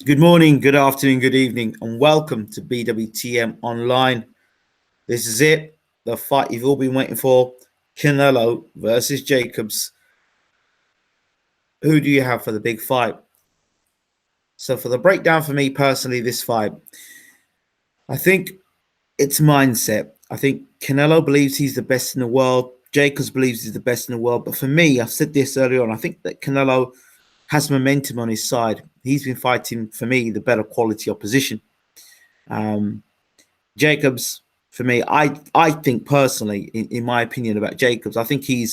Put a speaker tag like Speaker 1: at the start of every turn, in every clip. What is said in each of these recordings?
Speaker 1: Good morning, good afternoon, good evening, and welcome to BWTM Online. This is it, the fight you've all been waiting for, Canelo versus Jacobs. Who do you have for the big fight? So for the breakdown for me personally, this fight, I think it's mindset. I think Canelo believes he's the best in the world. Jacobs believes he's the best in the world. But for me, I've said this earlier on, I think that Canelo has momentum on his side. He's been fighting, for me, the better quality opposition. Jacobs, for me, I think personally, in my opinion about Jacobs, I think we've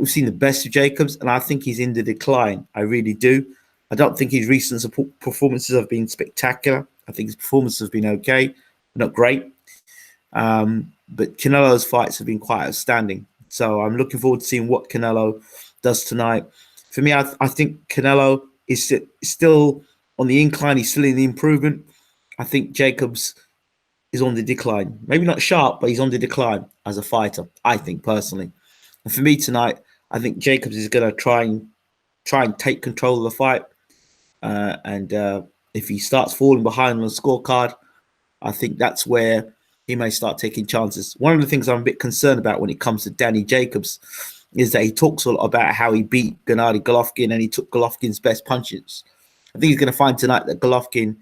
Speaker 1: seen the best of Jacobs, and I think he's in the decline. I really do. I don't think his recent performances have been spectacular. I think his performances have been okay, not great. But Canelo's fights have been quite outstanding. So I'm looking forward to seeing what Canelo does tonight. For me, I think Canelo is still on the incline. He's still in the improvement. I think Jacobs is on the decline. Maybe not sharp, but he's on the decline as a fighter, I think personally. And for me tonight, I think Jacobs is going to try and take control of the fight. And if he starts falling behind on the scorecard, I think that's where he may start taking chances. One of the things I'm a bit concerned about when it comes to Danny Jacobs is that he talks a lot about how he beat Gennady Golovkin and he took Golovkin's best punches. I think he's going to find tonight that Golovkin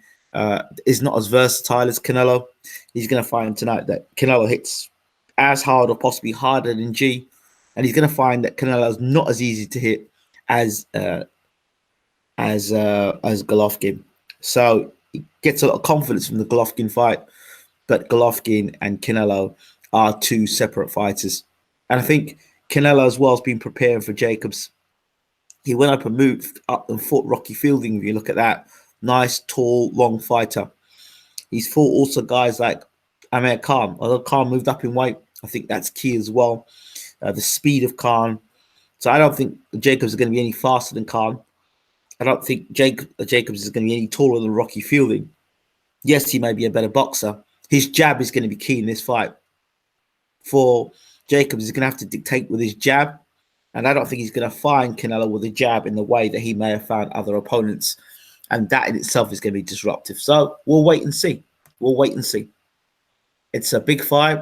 Speaker 1: is not as versatile as Canelo. He's going to find tonight that Canelo hits as hard or possibly harder than G, and he's going to find that Canelo is not as easy to hit as Golovkin. So he gets a lot of confidence from the Golovkin fight, but Golovkin and Canelo are two separate fighters, and I think Canelo as well has been preparing for Jacobs. He went up and moved up and fought Rocky Fielding. If you look at that, nice, tall, long fighter. He's fought also guys like Amir Khan. Although Khan moved up in weight, I think that's key as well. The speed of Khan. So I don't think Jacobs is going to be any faster than Khan. I don't think Jacobs is going to be any taller than Rocky Fielding. Yes, he may be a better boxer. His jab is going to be key in this fight. For Jacobs, he's going to have to dictate with his jab. And I don't think he's going to find Canelo with a jab in the way that he may have found other opponents. And that in itself is going to be disruptive. So we'll wait and see. We'll wait and see. It's a big fight.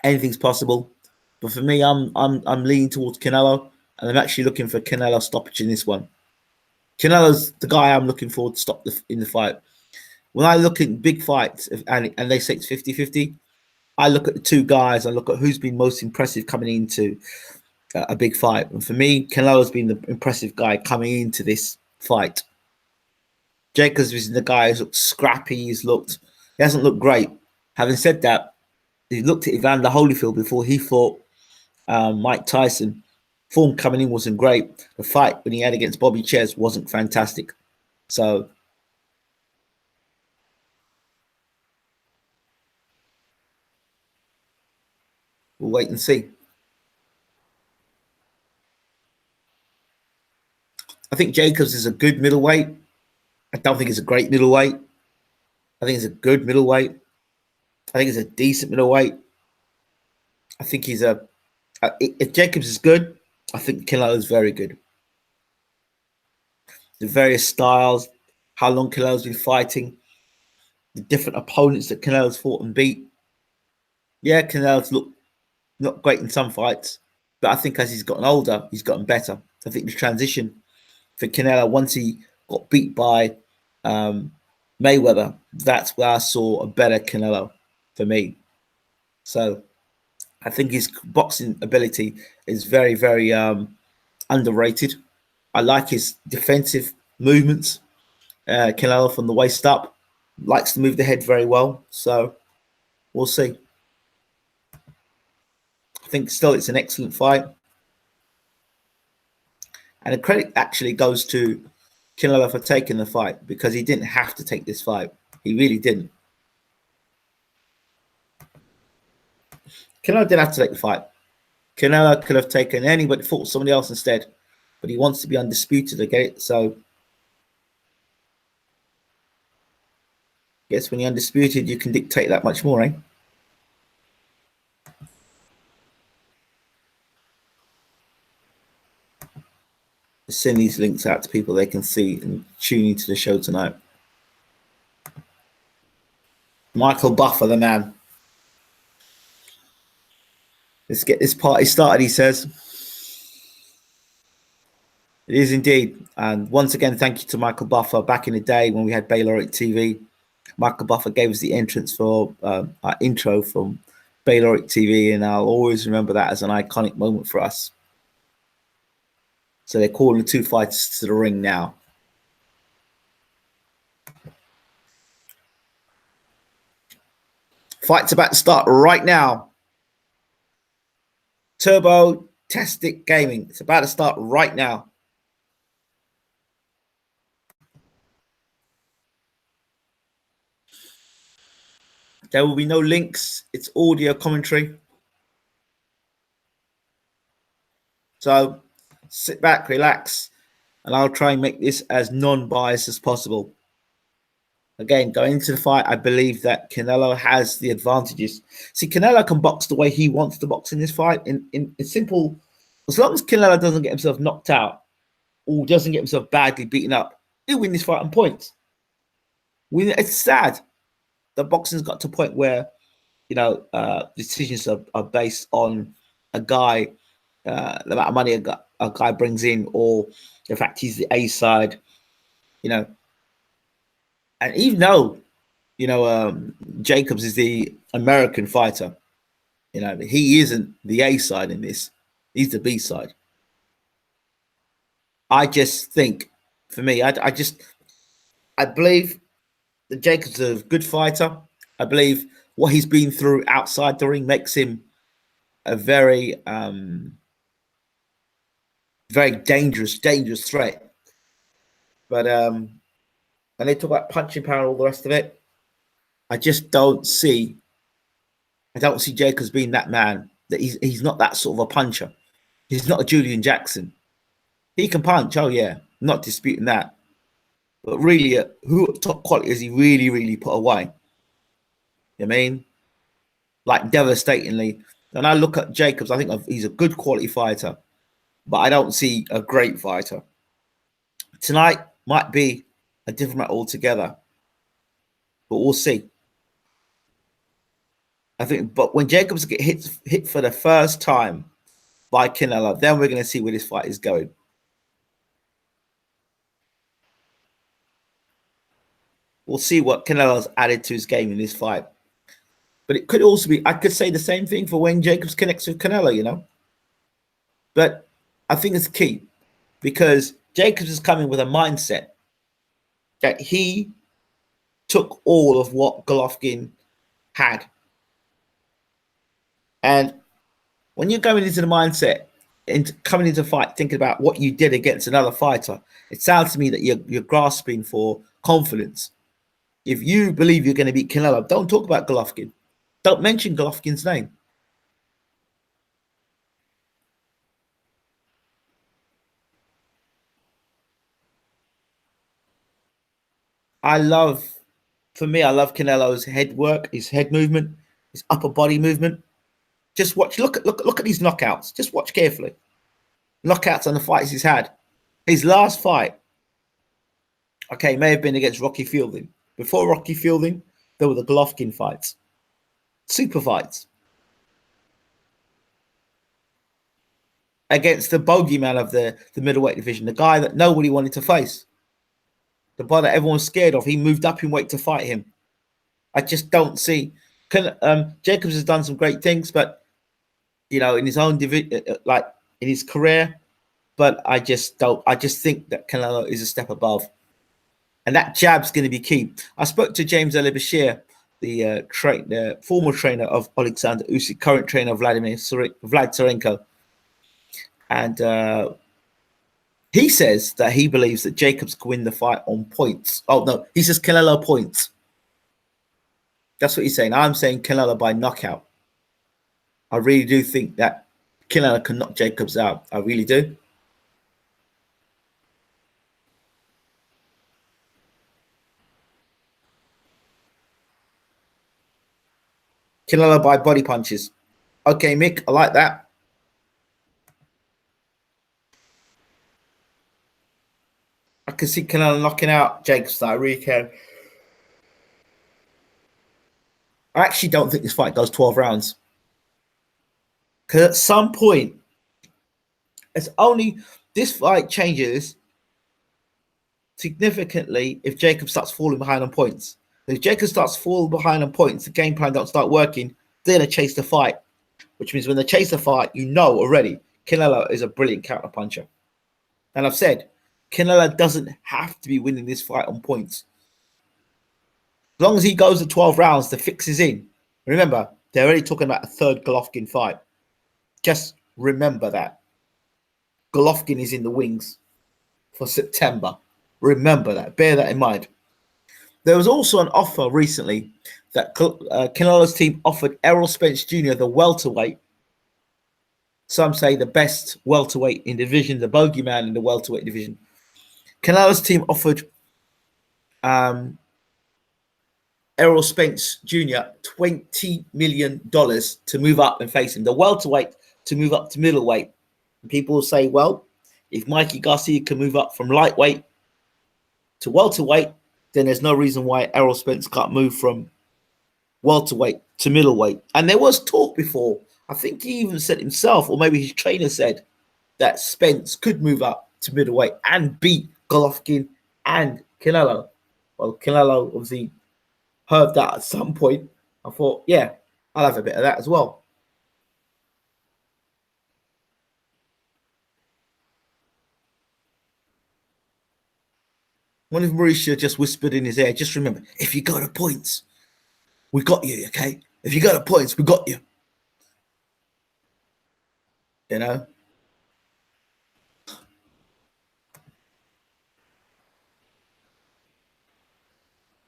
Speaker 1: Anything's possible. But for me, I'm leaning towards Canelo. And I'm actually looking for Canelo stoppage in this one. Canelo's the guy I'm looking forward to stop in the fight. When I look at big fights and they say it's 50-50, I look at the two guys. I look at who's been most impressive coming into a big fight. And for me, Canelo's been the impressive guy coming into this fight. Jacobs is the guy who's looked scrappy. He hasn't looked great. Having said that, he looked at Evander Holyfield before he fought Mike Tyson. Form coming in wasn't great. The fight when he had against Bobby Ches wasn't fantastic. So we'll wait and see. I think Jacobs is a good middleweight. I don't think he's a great middleweight. I think he's a good middleweight. I think he's a decent middleweight. I think he's if Jacobs is good, I think Canelo is very good. The various styles, how long Canelo's been fighting, the different opponents that Canelo's fought and beat. Yeah, Canelo's looked not great in some fights, but I think as he's gotten older, he's gotten better. I think the transition for Canelo, once he got beat by Mayweather, that's where I saw a better Canelo for me. So I think his boxing ability is very, very underrated. I like his defensive movements. Canelo from the waist up likes to move the head very well. So we'll see. I think still it's an excellent fight. And the credit actually goes to Canelo for taking the fight because he didn't have to take this fight. He really didn't. Canelo didn't have to take the fight. Canelo could have taken anybody, fought somebody else instead. But he wants to be undisputed, okay? So I guess when you're undisputed, you can dictate that much more, eh? send these links out to people they can see and tune into the show tonight. Michael Buffer, the man. Let's get this party started, he says. It is indeed. And once again, thank you to Michael Buffer. Back in the day when we had Bayloric TV, Michael Buffer gave us the entrance for our intro from Bayloric TV, and I'll always remember that as an iconic moment for us. So they're calling the two fighters to the ring now. Fight's about to start right now. Turbo Tastic Gaming. It's about to start right now. There will be no links. It's audio commentary. So sit back, relax, and I'll try and make this as non-biased as possible. Again, going into the fight, I believe that Canelo has the advantages. See, Canelo can box the way he wants to box in this fight. In simple, as long as Canelo doesn't get himself knocked out or doesn't get himself badly beaten up, he'll win this fight on points. It's sad that boxing's got to a point where, you know, decisions are based on a guy, the amount of money a guy brings in, or the fact he's the A side, you know. And even though, you know, Jacobs is the American fighter, you know, he isn't the A side in this. He's the B side. I just think, for me, I believe that Jacobs is a good fighter. I believe what he's been through outside the ring makes him a very, very dangerous threat. But when they talk about punching power and all the rest of it, I don't see Jacobs being that man. That he's not that sort of a puncher. He's not a Julian Jackson. He can punch, oh yeah, not disputing that. But really, who at top quality has he really put away? You know what I mean? Like devastatingly. When I look at Jacobs, I think he's a good quality fighter, but I don't see a great fighter. Tonight might be a different matter altogether, but we'll see. I think, but when Jacobs get hit for the first time by Canelo, then we're going to see where this fight is going. We'll see what Canelo's added to his game in this fight. But it could also be, I could say the same thing for when Jacobs connects with Canelo, you know. But I think it's key because Jacobs is coming with a mindset that he took all of what Golovkin had. And when you're going into the mindset, coming into a fight, thinking about what you did against another fighter, it sounds to me that you're grasping for confidence. If you believe you're going to beat Canelo, don't talk about Golovkin. Don't mention Golovkin's name. I love Canelo's head work, his head movement, his upper body movement. Just watch, look at these knockouts. Just watch carefully. Knockouts on the fights he's had. His last fight, okay, may have been against Rocky Fielding. Before Rocky Fielding, there were the Golovkin fights. Super fights. Against the bogeyman of the middleweight division, the guy that nobody wanted to face. The guy that everyone's scared of. He moved up in weight to fight him. I just don't see. Jacobs has done some great things, but you know, in his own division, like in his career, but I just don't. I just think that Canelo is a step above, and that jab's going to be key. I spoke to James Elibashir, the former trainer of Alexander Usyk, current trainer of Vlad Tsarenko, and he says that he believes that Jacobs can win the fight on points. Oh no, he says Canelo points. That's what he's saying. I'm saying Canelo by knockout. I really do think that Canelo can knock Jacobs out. I really do. Canelo by body punches. Okay, Mick, I like that. I can see Canelo knocking out Jacobs. I really can. I actually don't think this fight goes 12 rounds. Because at some point, it's only this fight changes significantly if Jacob starts falling behind on points. If Jacob starts falling behind on points, the game plan don't start working, they're going to chase the fight. Which means when they chase the fight, you know already Canelo is a brilliant counter puncher. And I've said, Canelo doesn't have to be winning this fight on points. As long as he goes to 12 rounds, the fix is in. Remember, they're already talking about a third Golovkin fight. Just remember that. Golovkin is in the wings for September. Remember that. Bear that in mind. There was also an offer recently that Canelo's team offered Errol Spence Jr., the welterweight. Some say the best welterweight in the division, the bogeyman in the welterweight division. Canelo's team offered Errol Spence Jr. $20 million to move up and face him. The welterweight to move up to middleweight. And people will say, well, if Mikey Garcia can move up from lightweight to welterweight, then there's no reason why Errol Spence can't move from welterweight to middleweight. And there was talk before. I think he even said himself, or maybe his trainer said, that Spence could move up to middleweight and beat Golovkin and Canelo. Well, Canelo obviously heard that at some point. I thought, yeah, I'll have a bit of that as well. One of Mauricio just whispered in his ear, just remember, if you go to points, we got you, okay? If you go to points, we got you. You know?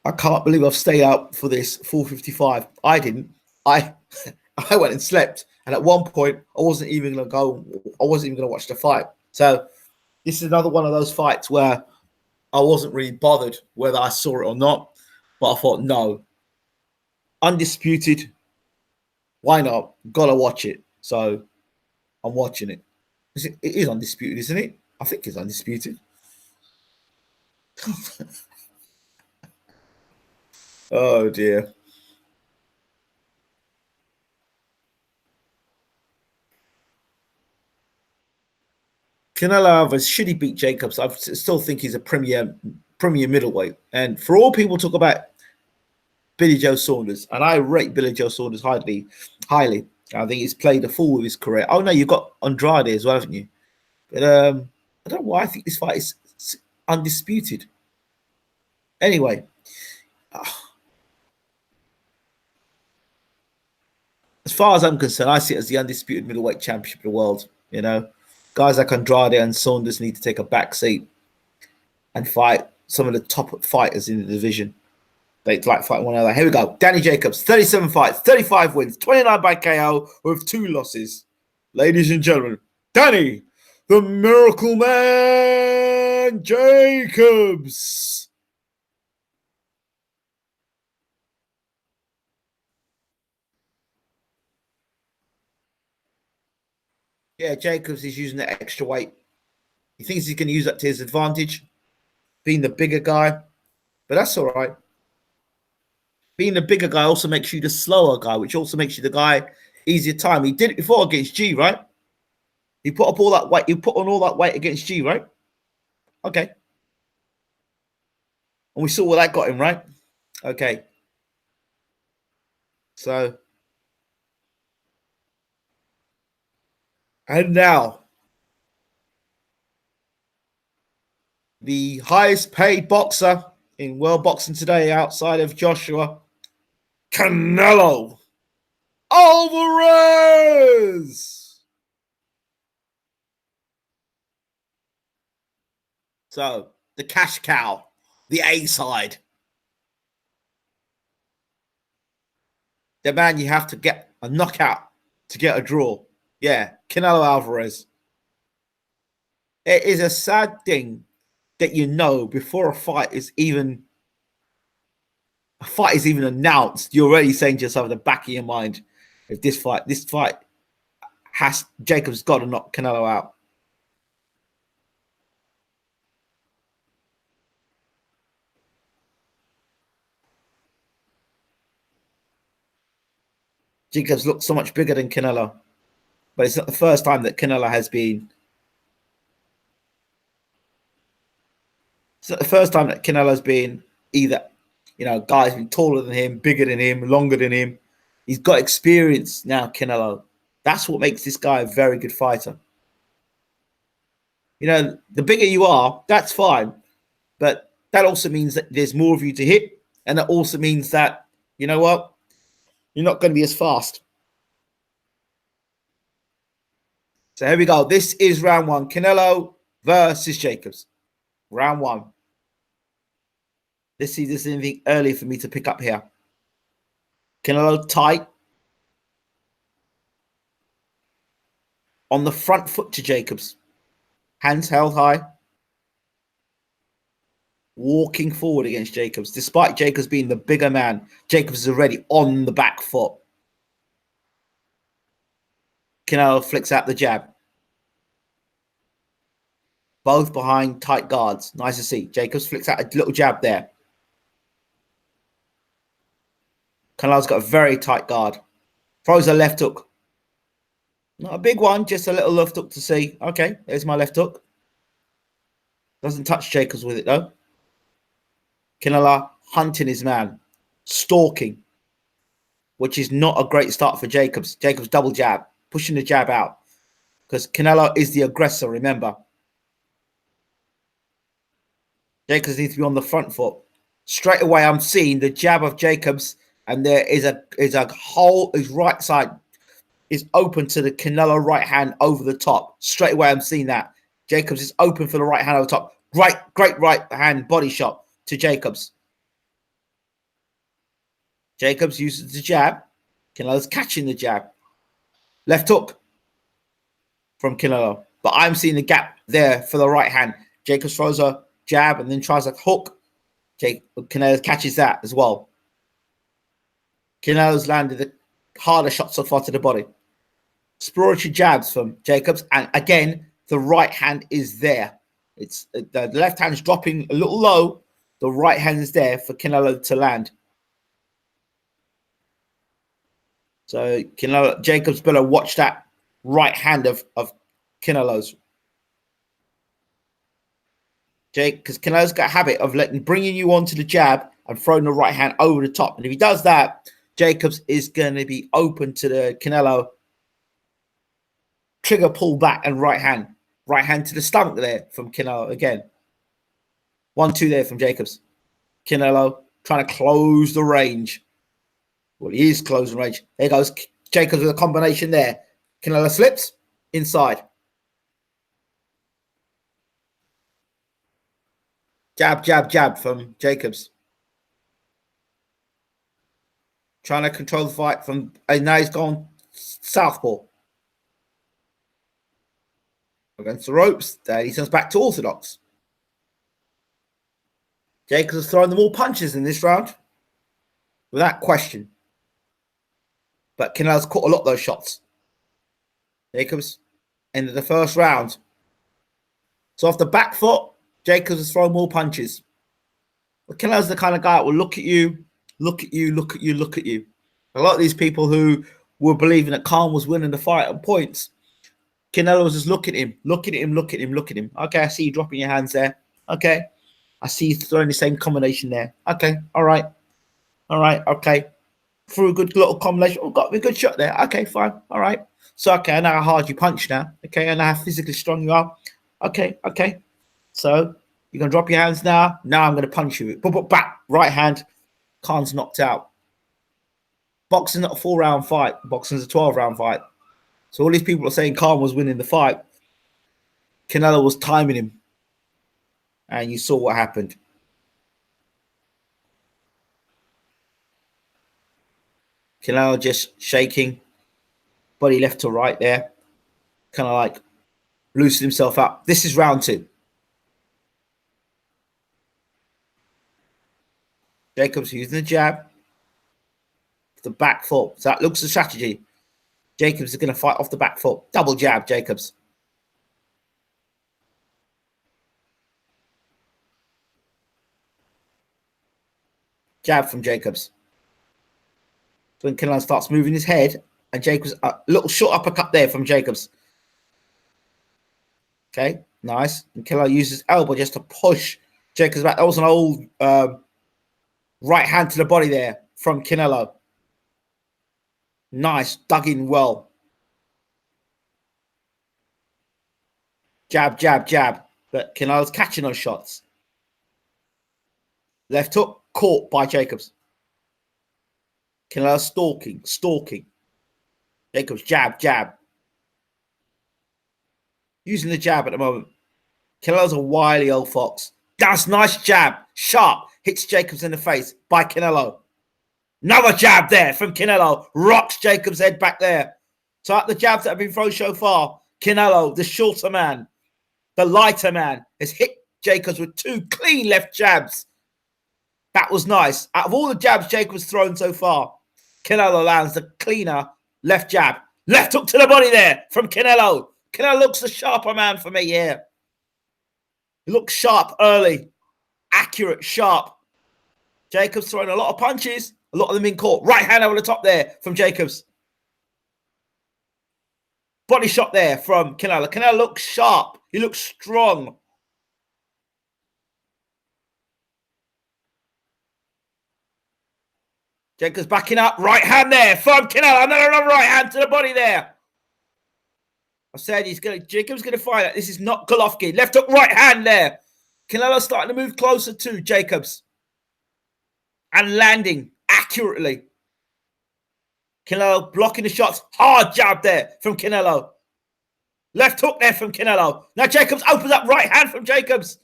Speaker 1: I can't believe I've stayed out for this 4:55. I didn't. I went and slept. And at one point, I wasn't even going to go. I wasn't even going to watch the fight. So this is another one of those fights where I wasn't really bothered whether I saw it or not. But I thought, no. Undisputed. Why not? Gotta watch it. So I'm watching it. It is undisputed, isn't it? I think it's undisputed. Oh, dear. Canelo Alvarez, should he beat Jacobs? I still think he's a premier middleweight. And for all people talk about Billy Joe Saunders, and I rate Billy Joe Saunders highly. I think he's played a fool with his career. Oh no, you've got Andrade as well, haven't you? But I don't know why I think this fight is undisputed. Anyway, as far as I'm concerned, I see it as the undisputed middleweight championship of the world. You know, guys like Andrade and Saunders need to take a back seat and fight some of the top fighters in the division. They like fighting one another. Here we go. Danny Jacobs, 37 fights, 35 wins, 29 by KO with 2 losses. Ladies and gentlemen, Danny, the Miracle Man Jacobs. Yeah, Jacobs is using the extra weight. He thinks he's going to use that to his advantage, being the bigger guy. But that's all right. Being the bigger guy also makes you the slower guy, which also makes you the guy easier time. He did it before against G, right? He put up all that weight. He put on all that weight against G, right? Okay. And we saw what that got him, right? Okay. So, and now, the highest paid boxer in world boxing today outside of Joshua, Canelo Alvarez. So, the cash cow, the A side. The man you have to get a knockout to get a draw. Yeah, Canelo Alvarez. It is a sad thing that you know before a fight is even announced, you're already saying to yourself in the back of your mind, if this fight has Jacobs got to knock Canelo out. Jacobs looks so much bigger than Canelo, but it's not the first time that Canelo has been. It's not the first time that Canelo's been either, guys been taller than him, bigger than him, longer than him. He's got experience now, Canelo. That's what makes this guy a very good fighter. The bigger you are, that's fine. But that also means that there's more of you to hit. And that also means that, you know what? You're not going to be as fast. So here we go. This is round one. Canelo versus Jacobs. Round one. Let's see if there's anything early for me to pick up here. Canelo tight. On the front foot to Jacobs. Hands held high. Walking forward against Jacobs. Despite Jacobs being the bigger man, Jacobs is already on the back foot. Canelo flicks out the jab. Both behind tight guards. Nice to see. Jacobs flicks out a little jab there. Canelo's got a very tight guard. Throws a left hook. Not a big one, just a little left hook to see. Okay, there's my left hook. Doesn't touch Jacobs with it though. Canelo hunting his man. Stalking. Which is not a great start for Jacobs. Jacobs double jab. Pushing the jab out. Because Canelo is the aggressor, remember. Jacobs needs to be on the front foot. Straight away, I'm seeing the jab of Jacobs, and there is a hole. His right side is open to the Canelo right hand over the top. Straight away, I'm seeing that. Jacobs is open for the right hand over the top. Great right hand body shot to Jacobs. Jacobs uses the jab. Canelo's catching the jab. Left hook from Canelo. But I'm seeing the gap there for the right hand. Jacobs throws a jab and then tries a hook. Canelo catches that as well. Canelo's landed the harder shot so far to the body. Exploratory jabs from Jacobs. And again, the right hand is there. It's the left hand is dropping a little low. The right hand is there for Canelo to land. So Canelo, Jacobs better watch that right hand of Canelo's. Because Canelo's got a habit of bringing you onto the jab and throwing the right hand over the top. And if he does that, Jacobs is going to be open to the Canelo trigger, pull back, and right hand. Right hand to the stomach there from Canelo again. 1-2 there from Jacobs. Canelo trying to close the range. Well, he is closing range. There goes Jacobs with a combination there. Canelo slips inside. Jab, jab, jab from Jacobs. Trying to control the fight from, and now he's gone southpaw. Against the ropes. There he turns back to orthodox. Jacobs has thrown them all punches in this round. Without question. But Canelo's caught a lot of those shots. Jacobs ended the first round. So off the back foot, Jacobs has thrown more punches. But Canelo's the kind of guy that will look at you, look at you, look at you, look at you. A lot of these people who were believing that Khan was winning the fight on points, Canelo was just looking at him, look at him, look at him, look at him. Okay, I see you dropping your hands there. Okay. I see you throwing the same combination there. Okay, all right. All right, okay. Threw a good little combination. Oh, got a good shot there. Okay, fine. All right. So, okay, I know how hard you punch now. Okay, I know how physically strong you are. Okay, okay. So, you're going to drop your hands now. Now I'm going to punch you. But back, right hand. Khan's knocked out. Boxing's not a 4-round fight. Boxing's a 12-round fight. So all these people are saying Khan was winning the fight. Canelo was timing him. And you saw what happened. Canelo just shaking. Body left to right there. Kind of like loosened himself up. This is round 2. Jacobs using the jab. The back foot. So that looks the strategy. Jacobs is going to fight off the back foot. Double jab, Jacobs. Jab from Jacobs. When Canelo starts moving his head, and Jacobs, a little short uppercut there from Jacobs. Okay, nice. And Canelo uses elbow just to push Jacobs back. That was an old right hand to the body there from Canelo. Nice, dug in well. Jab, jab, jab. But Canelo's catching those shots. Left hook caught by Jacobs. Canelo stalking. Jacobs jab, jab. Using the jab at the moment. Canelo's a wily old fox. That's nice jab. Sharp. Hits Jacobs in the face by Canelo. Another jab there from Canelo. Rocks Jacobs' head back there. So at the jabs that have been thrown so far, Canelo, the shorter man, the lighter man, has hit Jacobs with 2 clean left jabs. That was nice. Out of all the jabs Jacobs thrown so far, Canelo lands the cleaner left jab. Left hook to the body there from Canelo. Canelo looks the sharper man for me here. He looks sharp early. Accurate, sharp. Jacobs throwing a lot of punches. A lot of them in court. Right hand over the top there from Jacobs. Body shot there from Canelo. Canelo looks sharp. He looks strong. Jacobs backing up. Right hand there from Canelo. Another right hand to the body there. I said Jacobs going to fight it. This is not Golovkin. Left hook, right hand there. Canelo starting to move closer to Jacobs. And landing accurately. Canelo blocking the shots. Hard jab there from Canelo. Left hook there from Canelo. Now Jacobs opens up right hand from Jacobs.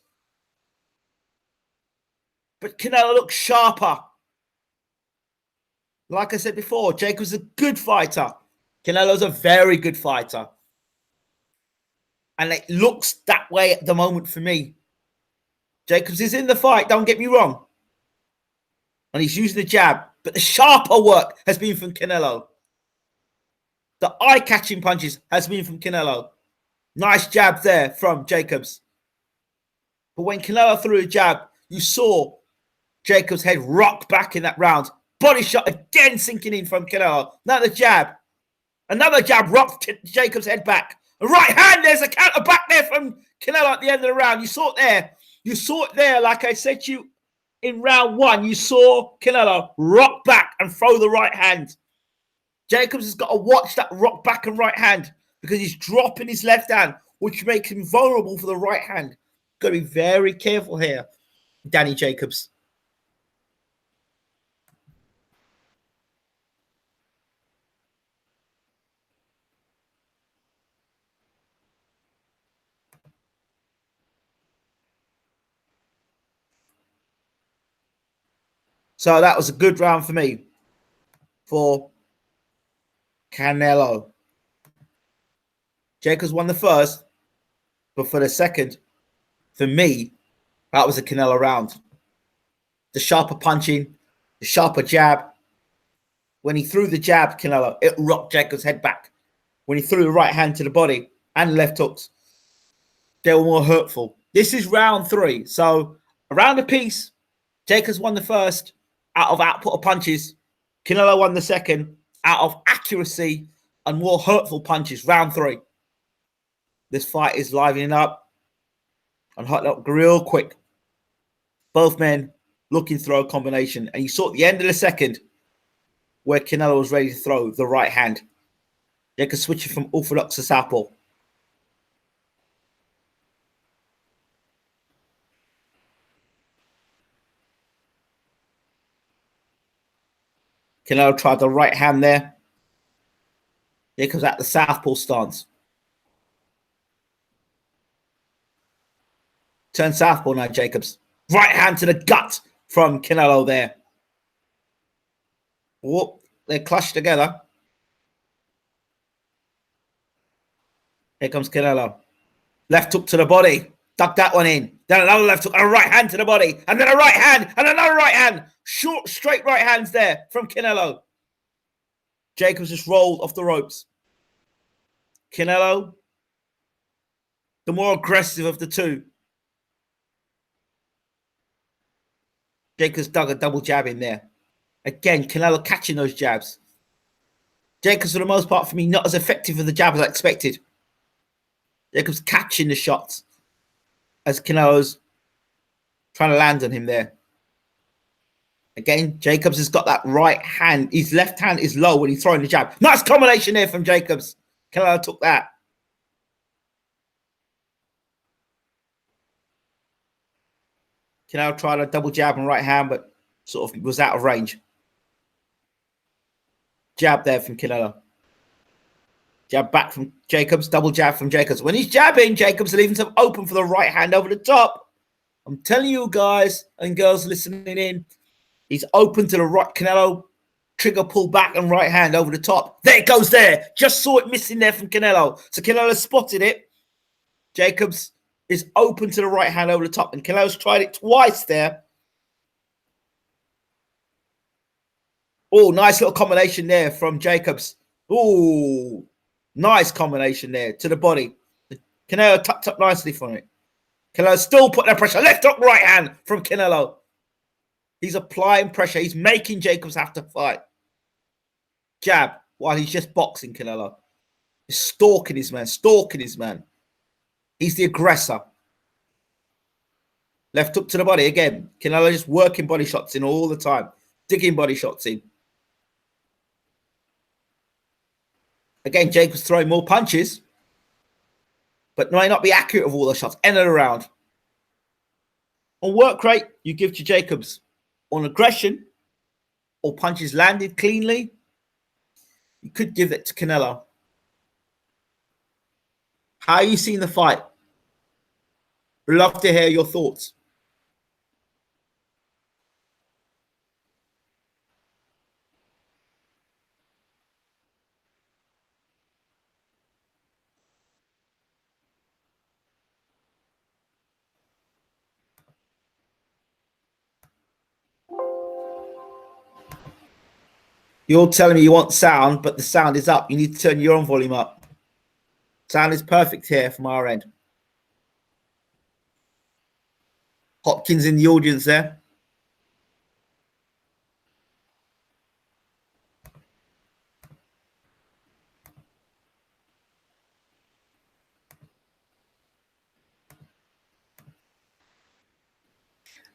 Speaker 1: But Canelo looks sharper. Like I said before, Jacobs is a good fighter. Canelo's a very good fighter. And it looks that way at the moment for me. Jacobs is in the fight, don't get me wrong. And he's using the jab. But the sharper work has been from Canelo. The eye-catching punches has been from Canelo. Nice jab there from Jacobs. But when Canelo threw a jab, you saw Jacobs' head rock back in that round. Body shot again sinking in from Canelo. Another jab. Another jab rocked Jacobs' head back. A right hand, there's a counter back there from Canelo at the end of the round. You saw it there. You saw it there, like I said to you in round 1. You saw Canelo rock back and throw the right hand. Jacobs has got to watch that rock back and right hand because he's dropping his left hand, which makes him vulnerable for the right hand. Got to be very careful here, Danny Jacobs. So that was a good round for me, for Canelo. Jacobs won the first, but for the second, for me, that was a Canelo round. The sharper punching, the sharper jab. When he threw the jab, Canelo, it rocked Jacobs' head back. When he threw the right hand to the body and left hooks, they were more hurtful. This is round 3. So a round apiece. Jacobs won the first out of output of punches. Canelo won the second out of accuracy and more hurtful punches. Round 3. This fight is livening up and hot up real quick. Both men looking to throw a combination. And you saw at the end of the second where Canelo was ready to throw the right hand. Jacobs switching from orthodox to southpaw. Canelo tried the right hand there. Jacobs at the southpaw stance. Turn southpaw now, Jacobs. Right hand to the gut from Canelo there. Whoop, they're clutched together. Here comes Canelo. Left hook to the body. Duck that one in. Then another left hook and a right hand to the body. And then a right hand and another right hand. Short, straight right hands there from Canelo. Jacobs just rolled off the ropes. Canelo, the more aggressive of the two. Jacobs dug a double jab in there. Again, Canelo catching those jabs. Jacobs, for the most part, for me, not as effective with the jab as I expected. Jacobs catching the shots as Canelo's trying to land on him there. Again, Jacobs has got that right hand. His left hand is low when he's throwing the jab. Nice combination there from Jacobs. Canelo took that. Canelo tried a double jab and right hand, but sort of was out of range. Jab there from Canelo. Jab back from Jacobs. Double jab from Jacobs. When he's jabbing, Jacobs leaving himself open for the right hand over the top. I'm telling you guys and girls listening in, he's open to the right. Canelo trigger pull back and right hand over the top. There it goes there. Just saw it missing there from Canelo. So Canelo spotted it. Jacobs is open to the right hand over the top. And Canelo's tried it twice there. Oh, nice little combination there from Jacobs. Oh, nice combination there to the body. Canelo tucked up nicely from it. Canelo still putting that pressure. Left hook, right hand from Canelo. He's applying pressure. He's making Jacobs have to fight. Jab while he's just boxing Canelo. He's stalking his man, stalking his man. He's the aggressor. Left hook to the body again. Canelo just working body shots in all the time. Digging body shots in. Again, Jacobs throwing more punches, but might not be accurate with all the shots. End of the round. On work rate, you give to Jacobs. On aggression or punches landed cleanly, you could give it to Canelo. How are you seeing the fight? Love to hear your thoughts. You're telling me you want sound, but the sound is up. You need to turn your own volume up. Sound is perfect here from our end. Hopkins in the audience there.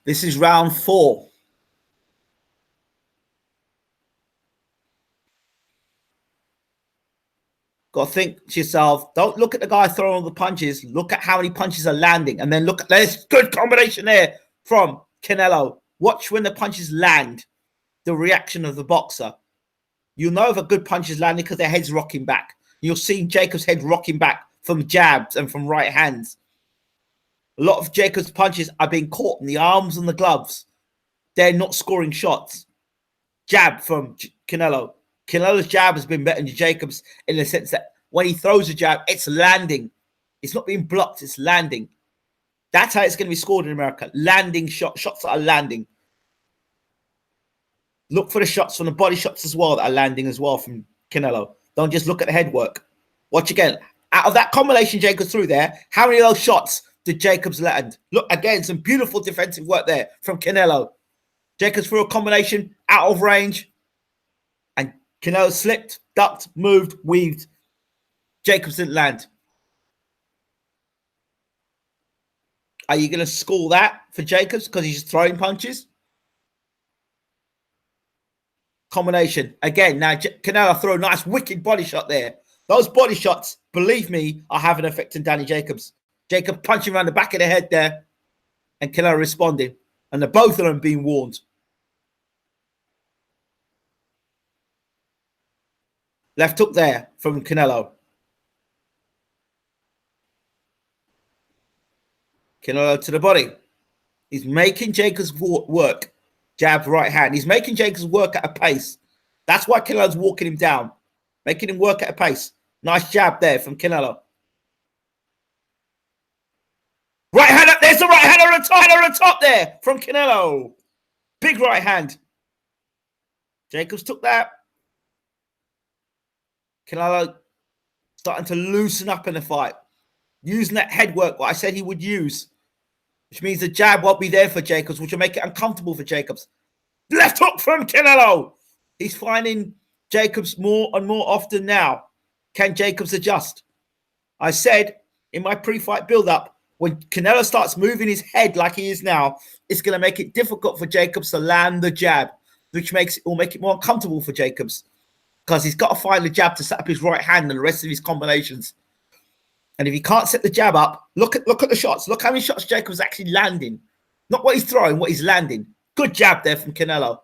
Speaker 1: This is round 4. Got to think to yourself, don't look at the guy throwing all the punches. Look at how many punches are landing. And then look at this good combination there from Canelo. Watch when the punches land, the reaction of the boxer. You'll know if a good punch is landing because their head's rocking back. You'll see Jacobs' head rocking back from jabs and from right hands. A lot of Jacobs' punches are being caught in the arms and the gloves. They're not scoring shots. Jab from Canelo. Canelo's jab has been better than Jacobs in the sense that when he throws a jab, it's landing. It's not being blocked, it's landing. That's how it's going to be scored in America. Landing shots that are landing. Look for the shots from the body shots as well that are landing as well from Canelo. Don't just look at the head work. Watch again. Out of that combination Jacobs threw there, how many of those shots did Jacobs land? Look, again, some beautiful defensive work there from Canelo. Jacobs threw a combination out of range. And Canelo slipped, ducked, moved, weaved. Jacobs didn't land. Are you going to score that for Jacobs because he's just throwing punches? Combination. Again, now Canelo threw a nice wicked body shot there. Those body shots, believe me, are having an effect on Danny Jacobs. Jacob punching around the back of the head there and Canelo responding. And the both of them being warned. Left hook there from Canelo. Canelo to the body. He's making Jacobs work. Jab, right hand. He's making Jacobs work at a pace. That's why Canelo's walking him down. Making him work at a pace. Nice jab there from Canelo. Right hand up. There's the right hand on the top there from Canelo. Big right hand. Jacobs took that. Canelo starting to loosen up in the fight. Using that head work, what I said he would use. Which means the jab won't be there for Jacobs, which will make it uncomfortable for Jacobs. Left hook from Canelo. He's finding Jacobs more and more often now. Can Jacobs adjust? I said in my pre-fight build-up, when Canelo starts moving his head like he is now, it's going to make it difficult for Jacobs to land the jab, which will make it more uncomfortable for Jacobs because he's got to find the jab to set up his right hand and the rest of his combinations. And if he can't set the jab up, look at the shots. Look how many shots Jacobs actually landing. Not what he's throwing, what he's landing. Good jab there from Canelo.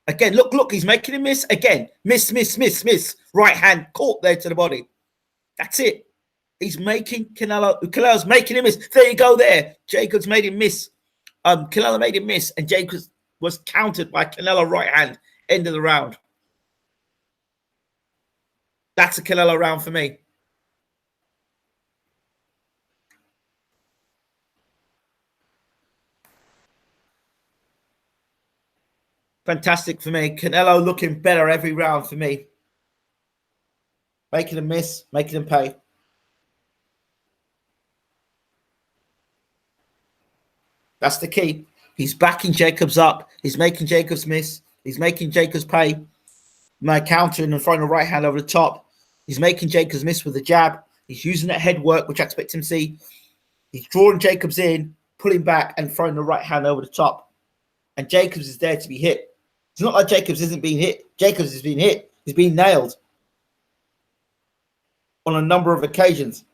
Speaker 1: Again, look, he's making a miss. Again, miss. Right hand caught there to the body. That's it. He's making Canelo's making him miss. There you go there. Jacobs made him miss. Canelo made him miss, and Jacobs was countered by Canelo right hand. End of the round. That's a Canelo round for me. Fantastic for me. Canelo looking better every round for me. Making him miss, making him pay. That's the key. He's backing Jacobs up. He's making Jacobs miss. He's making Jacobs pay. My countering and throwing the right hand over the top. He's making Jacobs miss with the jab. He's using that head work, which I expect him to see. He's drawing Jacobs in, pulling back, and throwing the right hand over the top. And Jacobs is there to be hit. It's not like Jacobs isn't being hit. Jacobs is being hit. He's being nailed on a number of occasions.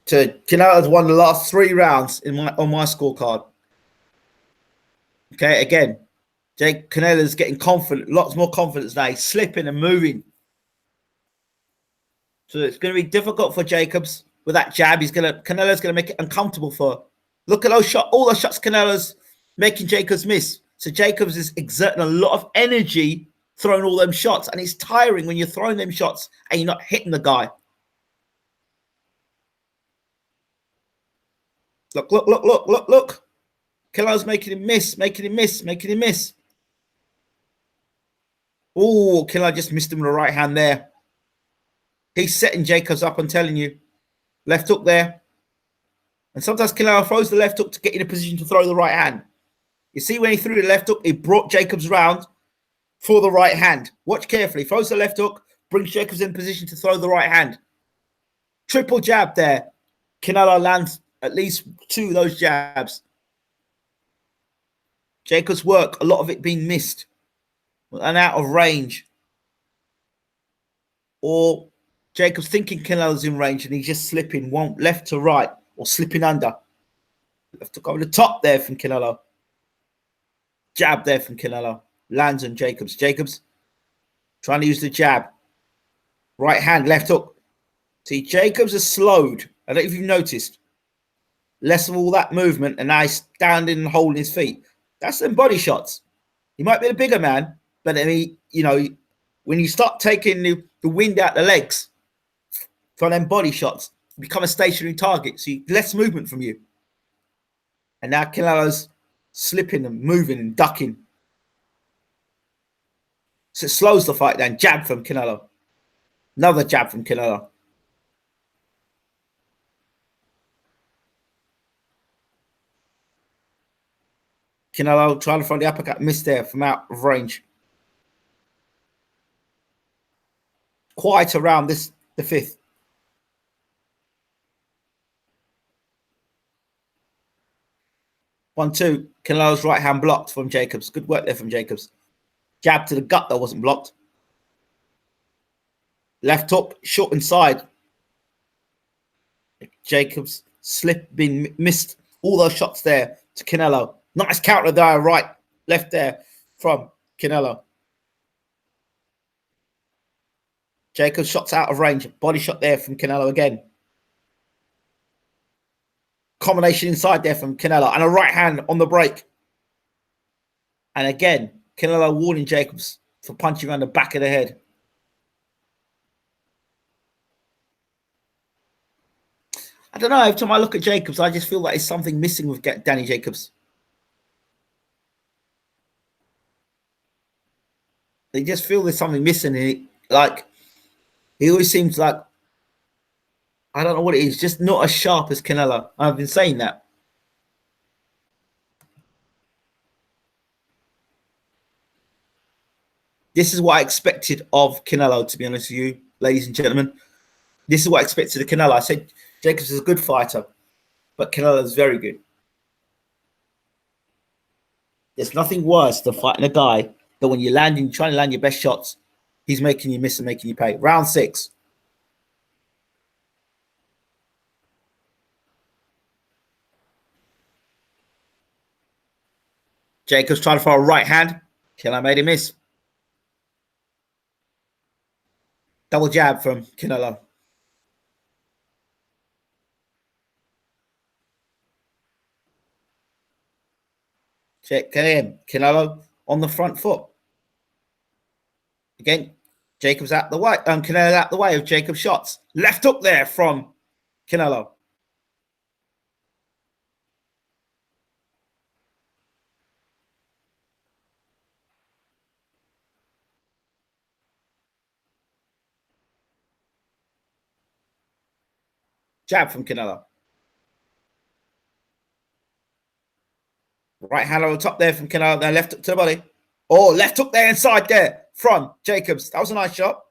Speaker 1: Canelo's won the last 3 rounds on my scorecard. Okay, again, Canelo's getting confident, lots more confidence now. He's slipping and moving. So it's going to be difficult for Jacobs with that jab. Canelo's going to make it uncomfortable for. Look at those shots, all those shots Canelo's making Jacobs miss. So Jacobs is exerting a lot of energy throwing all them shots, and it's tiring when you're throwing them shots and you're not hitting the guy. Look. Canelo's making him miss. Oh, Canelo just missed him with the right hand there. He's setting Jacobs up, I'm telling you. Left hook there. And sometimes Canelo throws the left hook to get in a position to throw the right hand. You see when he threw the left hook, he brought Jacobs round for the right hand. Watch carefully. Throws the left hook, brings Jacobs in position to throw the right hand. Triple jab there. Canelo lands at least 2 of those jabs. Jacobs' work, a lot of it being missed and out of range. Or Jacobs thinking Canelo's in range and he's just slipping left to right or slipping under. Left hook over the top there from Canelo. Jab there from Canelo. Lands on Jacobs. Jacobs trying to use the jab. Right hand, left hook. See, Jacobs has slowed. I don't know if you've noticed. Less of all that movement, and now he's standing and holding his feet. That's them body shots. He might be a bigger man, but I mean, when you start taking the wind out the legs from them body shots, you become a stationary target. So less movement from you. And now Canelo's slipping and moving and ducking. So it slows the fight down. Jab from Canelo. Another jab from Canelo. Canelo trying to throw the uppercut, missed there from out of range. Quite around the 5th. One, two. Canelo's right hand blocked from Jacobs. Good work there from Jacobs. Jab to the gut that wasn't blocked. Left hook, short inside. Jacobs missed all those shots there to Canelo. Nice counter there, right, left there from Canelo. Jacobs shots out of range. Body shot there from Canelo again. Combination inside there from Canelo. And a right hand on the break. And again, Canelo warning Jacobs for punching around the back of the head. I don't know. Every time I look at Jacobs, I just feel like there's something missing with Danny Jacobs. They just feel there's something missing in it. Like, He always seems like, I don't know what it is, just not as sharp as Canelo. I've been saying that. This is what I expected of Canelo, to be honest with you, ladies and gentlemen. This is what I expected of Canelo. I said Jacobs is a good fighter, but Canelo is very good. There's nothing worse than fighting a guy that when you're landing, trying to land your best shots, he's making you miss and making you pay. Round 6. Jacobs trying to throw a right hand. Canelo made him miss. Double jab from Canelo. Check him. Canelo on the front foot. Again, Jacobs out the way. Canelo out the way of Jacobs' shots. Left hook there from Canelo. Jab from Canelo. Right hand on the top there from Canelo. Then left hook to the body. Oh, left hook there inside there from Jacobs. That was a nice shot.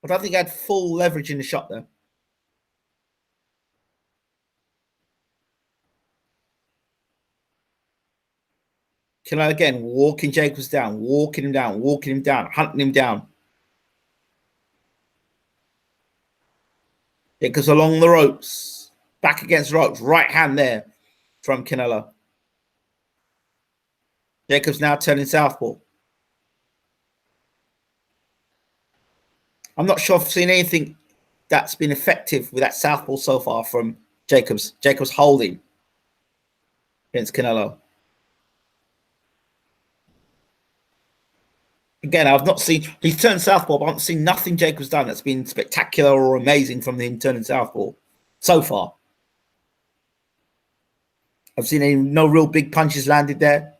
Speaker 1: I don't think he had full leverage in the shot there. Canelo again, walking Jacobs down, walking him down, hunting him down. Jacobs along the ropes, back against ropes, right hand there from Canelo. Jacobs now turning southpaw. I'm not sure if I've seen anything that's been effective with that southpaw so far from Jacobs. Jacobs holding against Canelo. Again, I've not seen, he's turned southpaw, but I've seen nothing Jacobs done that's been spectacular or amazing from him turning southpaw so far. I've seen no real big punches landed there.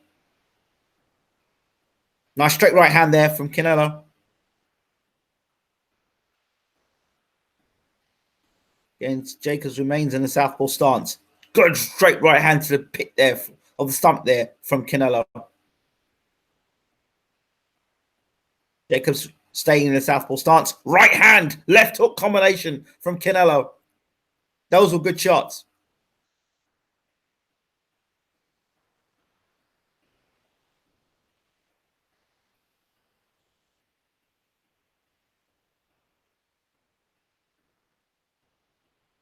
Speaker 1: Nice straight right hand there from Canelo. Against Jacobs remains in the southpaw stance. Good straight right hand to the pit there, of the stump there from Canelo. Jacobs staying in the southpaw stance. Right hand, left hook combination from Canelo. Those were good shots.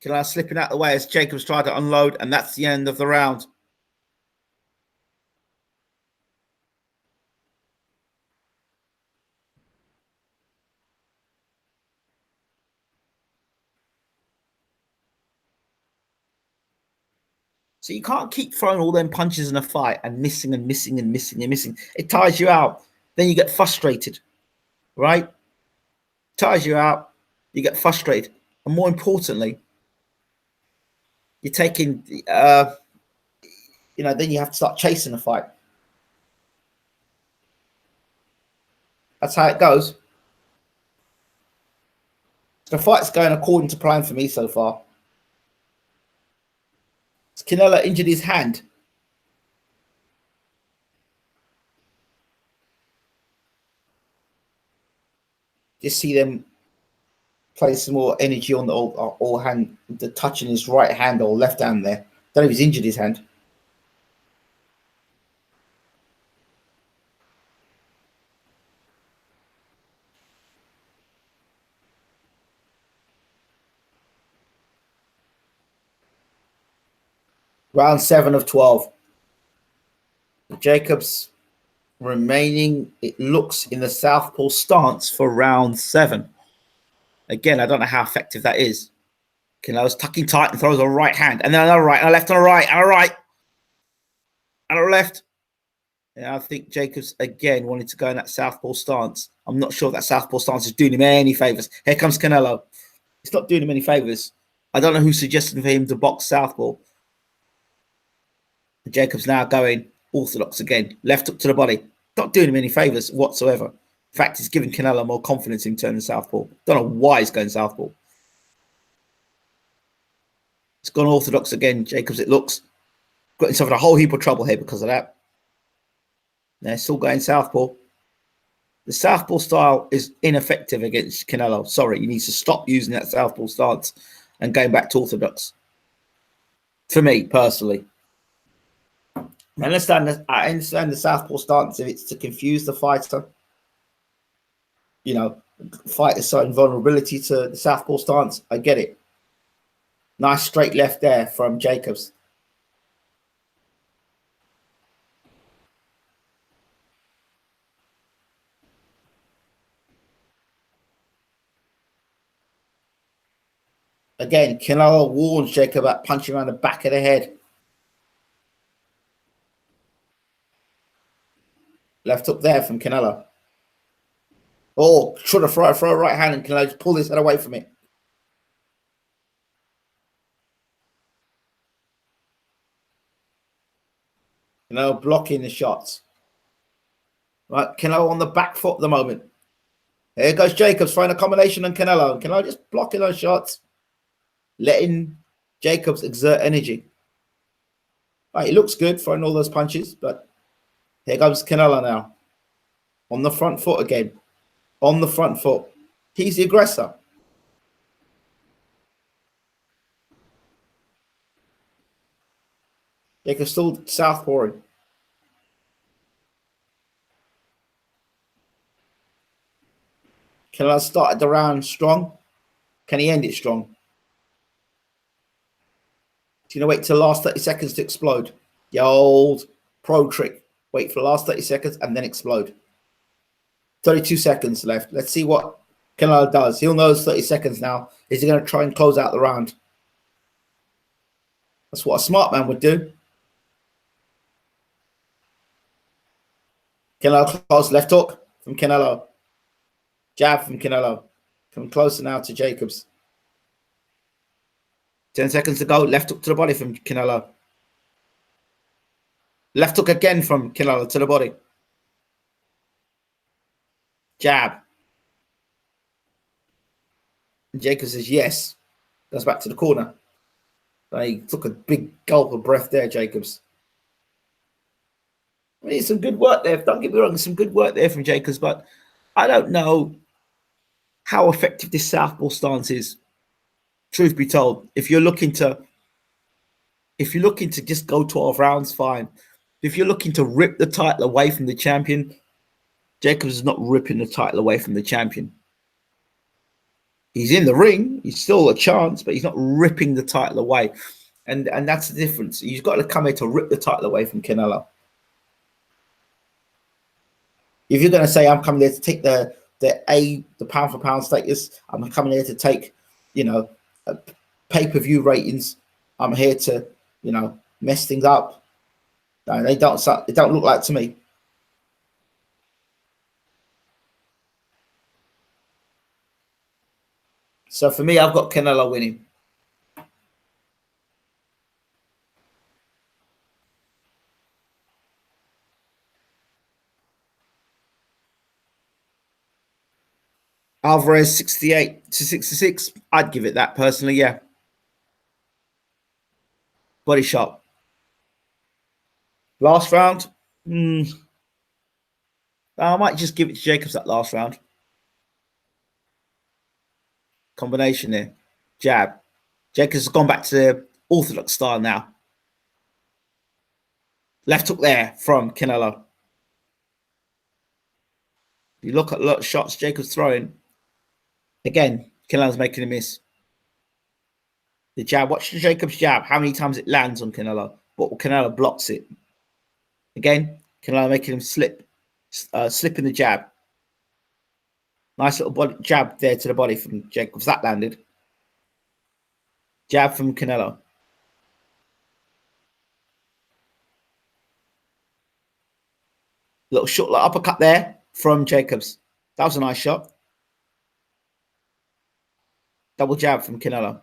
Speaker 1: Canelo slipping out the way as Jacobs tried to unload, and that's the end of the round. So you can't keep throwing all them punches in a fight and missing and missing and missing and missing. It tires you out. Then you get frustrated, right? Tires you out. You get frustrated. And more importantly, you're taking, then you have to start chasing the fight. That's how it goes. The fight's going according to plan for me so far. Canelo injured his hand. Just see them place some more energy on the all hand, the touching his right hand or left hand there. Don't know if he's injured his hand. Round 7 of 12. Jacobs remaining, it looks, in the southpaw stance for round 7. Again, I don't know how effective that is. Canelo's tucking tight and throws a right hand, and then another right, and a left, and a right, and a right, and a left. Yeah, I think Jacobs again wanted to go in that southpaw stance. I'm not sure that southpaw stance is doing him any favors. Here comes Canelo. It's not doing him any favors. I don't know who suggested for him to box southpaw. Jacobs now going orthodox again. Left hook to the body. Not doing him any favors whatsoever. In fact, it's giving Canelo more confidence in turning southpaw. Don't know why he's going southpaw. It's gone orthodox again, Jacobs, it looks. Got himself in a whole heap of trouble here because of that. They're still going southpaw. The southpaw style is ineffective against Canelo. Sorry, he needs to stop using that southpaw stance and going back to orthodox. For me, personally. I understand the southpaw stance if it's to confuse the fighter. You know, fighter's certain vulnerability to the southpaw stance. I get it. Nice straight left there from Jacobs. Again, Canelo warns Jacob about punching around the back of the head. Left hook there from Canelo. Oh, should have throw a right hand and Canelo just pull his head away from it. Canelo blocking the shots. Right, Canelo on the back foot at the moment. Here goes Jacobs throwing a combination on Canelo. And Canelo just blocking those shots, letting Jacobs exert energy. Right, he looks good throwing all those punches, but here comes Canelo now. On the front foot again. On the front foot. He's the aggressor. Jacobs still southpawing. Canelo started the round strong. Can he end it strong? He's going to wait till the last 30 seconds to explode. The old pro trick. Wait for the last 30 seconds and then explode. 32 seconds left. Let's see what Canelo does. He'll know it's 30 seconds now. Is he going to try and close out the round? That's what a smart man would do. Canelo close. Left hook from Canelo. Jab from Canelo. Coming closer now to Jacobs. 10 seconds to go. Left hook to the body from Canelo. Left hook again from Canelo to the body. Jab. And Jacobs says yes. Goes back to the corner. He took a big gulp of breath there, Jacobs. I mean, some good work there. Don't get me wrong, some good work there from Jacobs, but I don't know how effective this southpaw stance is. Truth be told, if you're looking to just go 12 rounds, fine. If you're looking to rip the title away from the champion, Jacobs is not ripping the title away from the champion. He's in the ring. He's still a chance, but he's not ripping the title away. And that's the difference. He's got to come here to rip the title away from Canelo. If you're going to say, I'm coming there to take the pound for pound status, I'm coming here to take, pay-per-view ratings. I'm here to, mess things up. No, they don't look like to me. So for me, I've got Canelo winning. Alvarez 68 to 66. I'd give it that personally, yeah. Body shot. Last round. I might just give it to Jacobs that last round. Combination there. Jab. Jacobs has gone back to the orthodox style now. Left hook there from Canelo. You look at a lot of shots Jacobs throwing. Again, Canelo's making a miss. The jab. Watch the Jacobs jab. How many times it lands on Canelo. But Canelo blocks it. Again, Canelo making him slip. Slipping the jab. Nice little body jab there to the body from Jacobs. That landed. Jab from Canelo. Little short uppercut there from Jacobs. That was a nice shot. Double jab from Canelo.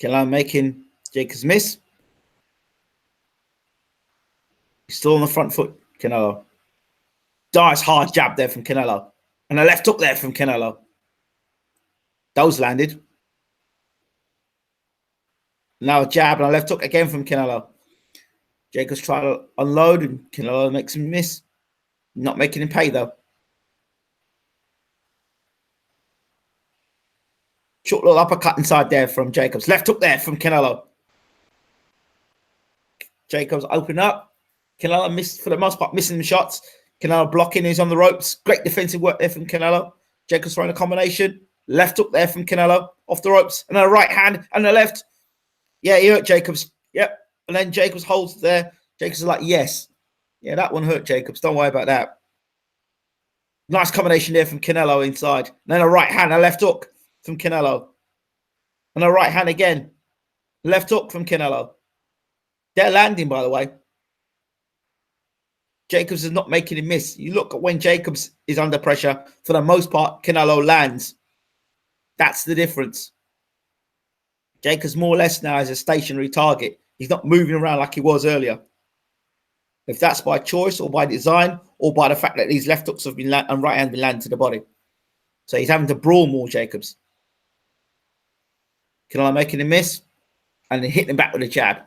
Speaker 1: Canelo making Jacobs miss. Still on the front foot, Canelo. Nice hard jab there from Canelo. And a left hook there from Canelo. Those landed. Now a jab and a left hook again from Canelo. Jacobs trying to unload and Canelo makes him miss. Not making him pay though. Short little uppercut inside there from Jacobs. Left hook there from Canelo. Jacobs open up. Canelo missed for the most part, missing the shots. Canelo blocking, he's on the ropes. Great defensive work there from Canelo. Jacobs throwing a combination. Left hook there from Canelo. Off the ropes. And a right hand and a left. Yeah, he hurt Jacobs. Yep. And then Jacobs holds there. Jacobs is like, yes. Yeah, that one hurt Jacobs. Don't worry about that. Nice combination there from Canelo inside. And then a right hand, a left hook from Canelo. And a right hand again. Left hook from Canelo. They're landing, by the way. Jacobs is not making him miss. You look at when Jacobs is under pressure, for the most part, Canelo lands. That's the difference. Jacobs more or less now is a stationary target. He's not moving around like he was earlier. If that's by choice or by design or by the fact that these left hooks have been and right hand been landed to the body. So he's having to brawl more, Jacobs. Canelo making him miss and then hitting him back with a jab.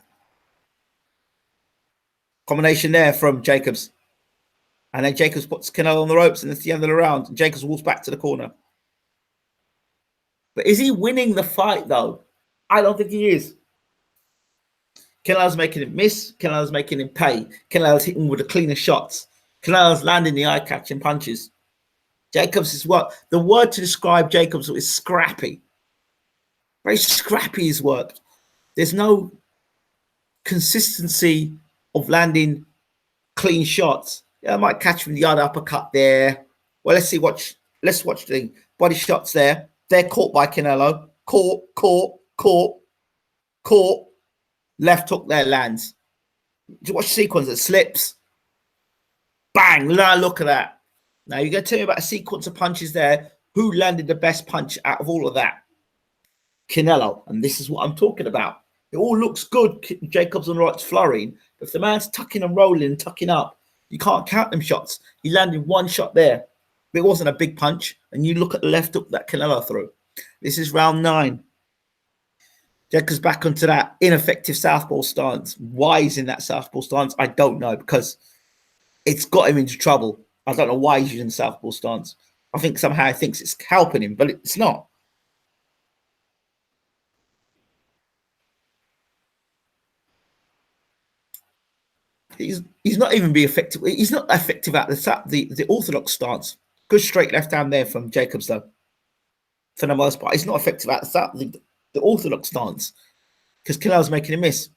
Speaker 1: Combination there from Jacobs. And then Jacobs puts Canelo on the ropes and it's the end of the round. And Jacobs walks back to the corner. But is he winning the fight, though? I don't think he is. Canelo's making him miss. Canelo's making him pay. Canelo's hitting with the cleaner shots. Canelo's landing the eye-catching punches. Jacobs is what? The word to describe Jacobs is scrappy. Very scrappy his work. There's no consistency of landing clean shots. Yeah, I might catch him the other uppercut there. Well, let's see. Let's watch the body shots there. They're caught by Canelo. Caught. Left hook there lands. Watch the sequence. It slips. Bang. Look at that. Now, you're going to tell me about a sequence of punches there. Who landed the best punch out of all of that? Canelo. And this is what I'm talking about. It all looks good. Jacobs on the right's flurrying. But if the man's tucking and rolling and tucking up, you can't count them shots. He landed one shot there. But it wasn't a big punch. And you look at the left hook that Canelo threw. This is round 9. Jacobs back onto that ineffective southpaw stance. Why he's in that southpaw stance, I don't know, because it's got him into trouble. I don't know why he's using the southpaw stance. I think somehow he thinks it's helping him, but it's not. He's not even be effective. He's not effective at the orthodox stance. Good straight left hand there from Jacobs, though. For the most part, he's not effective at the orthodox stance because Canelo's making a miss.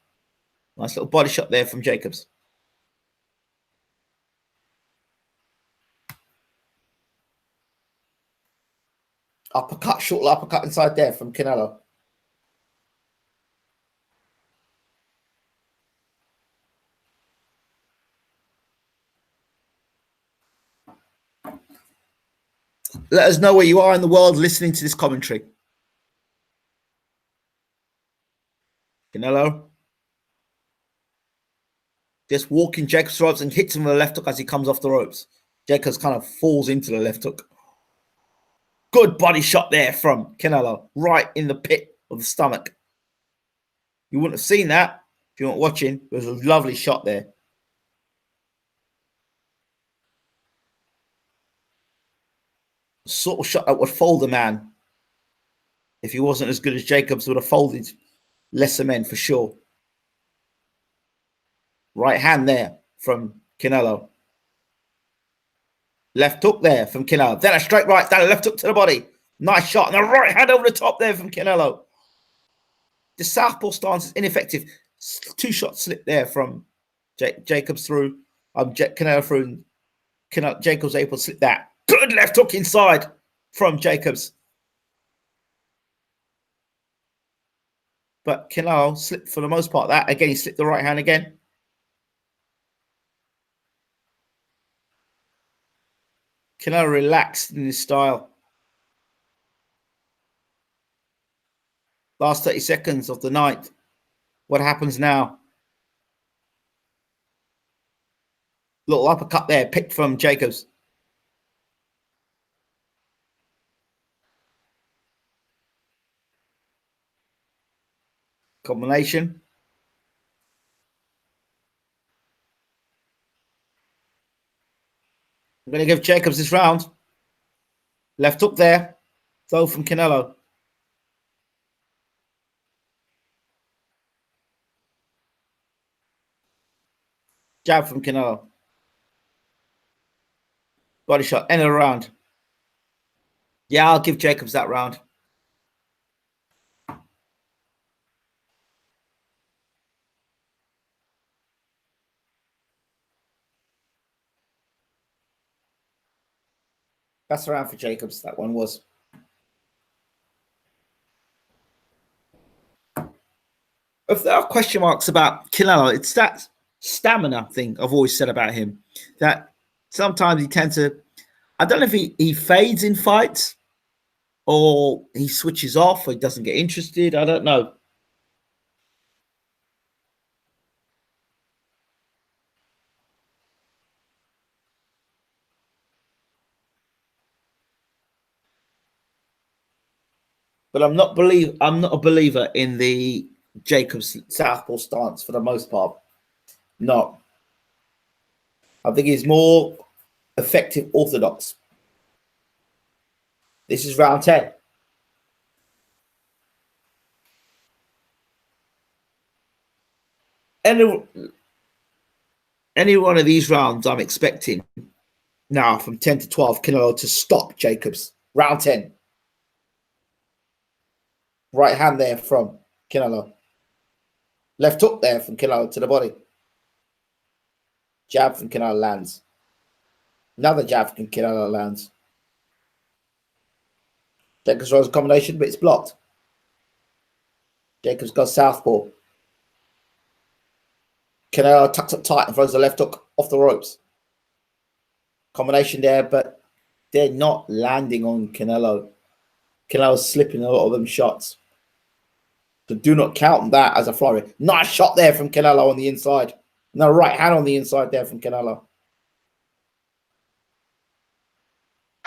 Speaker 1: Nice little body shot there from Jacobs. Uppercut, short uppercut inside there from Canelo. Let us know where you are in the world listening to this commentary. Canelo just walking Jacobs' ropes and hits him with a left hook as he comes off the ropes. Jacobs kind of falls into the left hook. Good body shot there from Canelo, right in the pit of the stomach. You wouldn't have seen that if you weren't watching. It was a lovely shot there. Sort of shot that would fold a man. If he wasn't as good as Jacobs, would have folded lesser men for sure. Right hand there from Canelo. Left hook there from Canelo. Then a straight right, then a left hook to the body. Nice shot. And a right hand over the top there from Canelo. The southpaw stance is ineffective. 2 shots slipped there from Jacobs through. Canelo through. Jacobs able to slip that. Good left hook inside from Jacobs. But Canelo slipped for the most part. That again, he slipped the right hand again. Canelo relaxed in his style. Last 30 seconds of the night. What happens now? Little uppercut there, picked from Jacobs. Combination. I'm going to give Jacobs this round. Left hook there. Throw from Canelo. Jab from Canelo. Body shot. End of the round. Yeah, I'll give Jacobs that round. That's the round for Jacobs. That one was. If there are question marks about Canelo, it's that stamina thing I've always said about him. That sometimes he tends to, I don't know if he fades in fights or he switches off or he doesn't get interested. I don't know. But I'm not a believer in the Jacobs southpaw stance for the most part. No. I think he's more effective orthodox. This is round 10. Any one of these rounds, I'm expecting now from 10 to 12, Canelo to stop Jacobs. Round 10. Right hand there from Canelo. Left hook there from Canelo to the body. Jab from Canelo lands. Another jab from Canelo lands. Jacobs throws a combination, but it's blocked. Jacobs goes southpaw. Canelo tucks up tight and throws the left hook off the ropes. Combination there, but they're not landing on Canelo. Canelo's slipping a lot of them shots. So do not count that as a flurry. Nice shot there from Canelo on the inside. No right hand on the inside there from Canelo.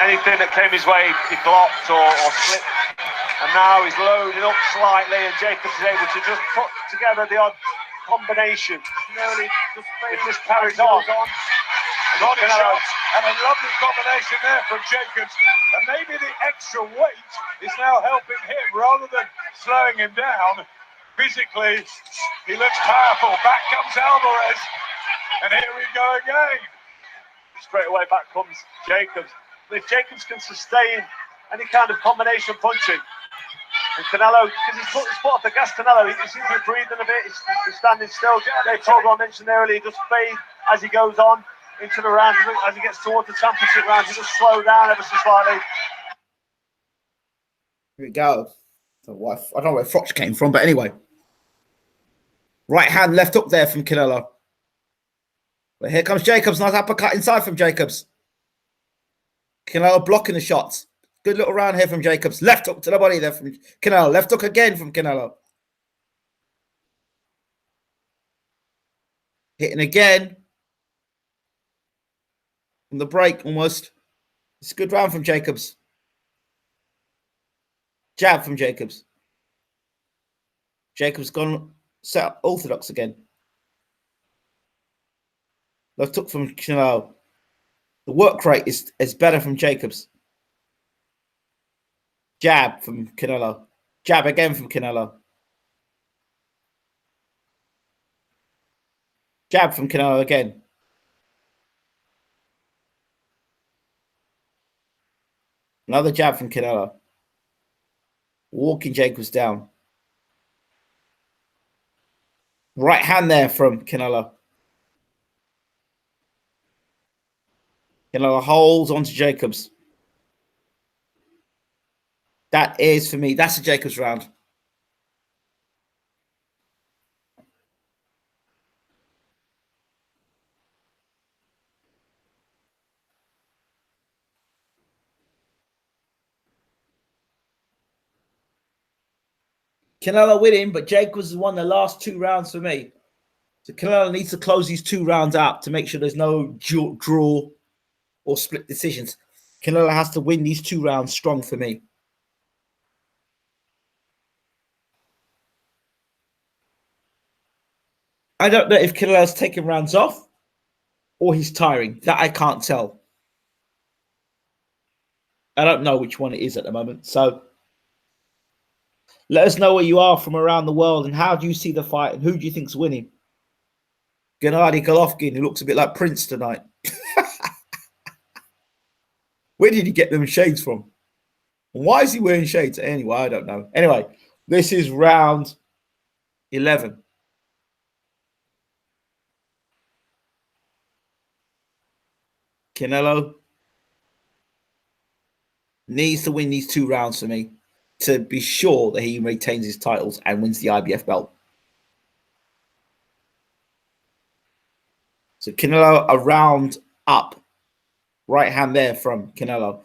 Speaker 2: Anything that came his way, he blocked or slipped. And now he's loading up slightly, and Jacobs is able to just put together the odd combination. Really just carries on.
Speaker 3: Body shot and a lovely combination there from Jacobs. And maybe the extra weight is now helping him rather than slowing him down. Physically, he looks powerful. Back comes Alvarez. And here we go again.
Speaker 2: Straight away back comes Jacobs. If Jacobs can sustain any kind of combination punching, and Canelo, because he's put off the gas, Canelo, he seems to be breathing a bit, he's standing still. They told I mentioned earlier, he just fade as he goes on into the round, as he gets towards the championship round, he just slow down ever so slightly.
Speaker 1: Here we go. I don't know where Froch came from, but anyway. Right hand, left hook there from Canelo. But here comes Jacobs. Nice uppercut inside from Jacobs. Canelo blocking the shots. Good little round here from Jacobs. Left hook to the body there from Canelo. Left hook again from Canelo. Hitting again. From the break almost. It's a good round from Jacobs. Jab from Jacobs. Jacobs gone set up orthodox again. Left hook from Canelo. The work rate is better from Jacobs. Jab from Canelo. Jab again from Canelo. Jab from Canelo again. Another jab from Canelo. Walking Jacobs down. Right hand there from Canelo. Canelo holds on to Jacobs. That is, for me, that's a Jacobs round. Canelo winning, but Jacobs has won the last two rounds for me. So Canelo needs to close these 2 rounds out to make sure there's no draw or split decisions. Canelo has to win these 2 rounds strong for me. I don't know if Canelo's taking rounds off or he's tiring. That I can't tell. I don't know which one it is at the moment. So let us know where you are from around the world and how do you see the fight and who do you think's winning? Gennady Golovkin, who looks a bit like Prince tonight. Where did he get them shades from? Why is he wearing shades? Anyway, I don't know. Anyway, this is round 11. Canelo needs to win these 2 rounds for me to be sure that he retains his titles and wins the IBF belt. So Canelo, a round up. Right hand there from Canelo.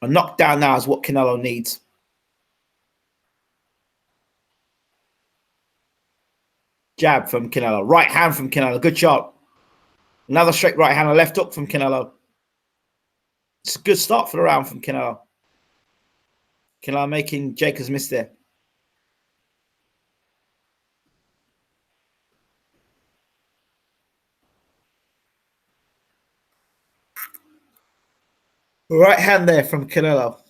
Speaker 1: A knockdown now is what Canelo needs. Jab from Canelo. Right hand from Canelo. Good shot. Another straight right hand, a left hook from Canelo. It's a good start for the round from Canelo. Canelo making Jacobs miss there. Right hand there from Canelo.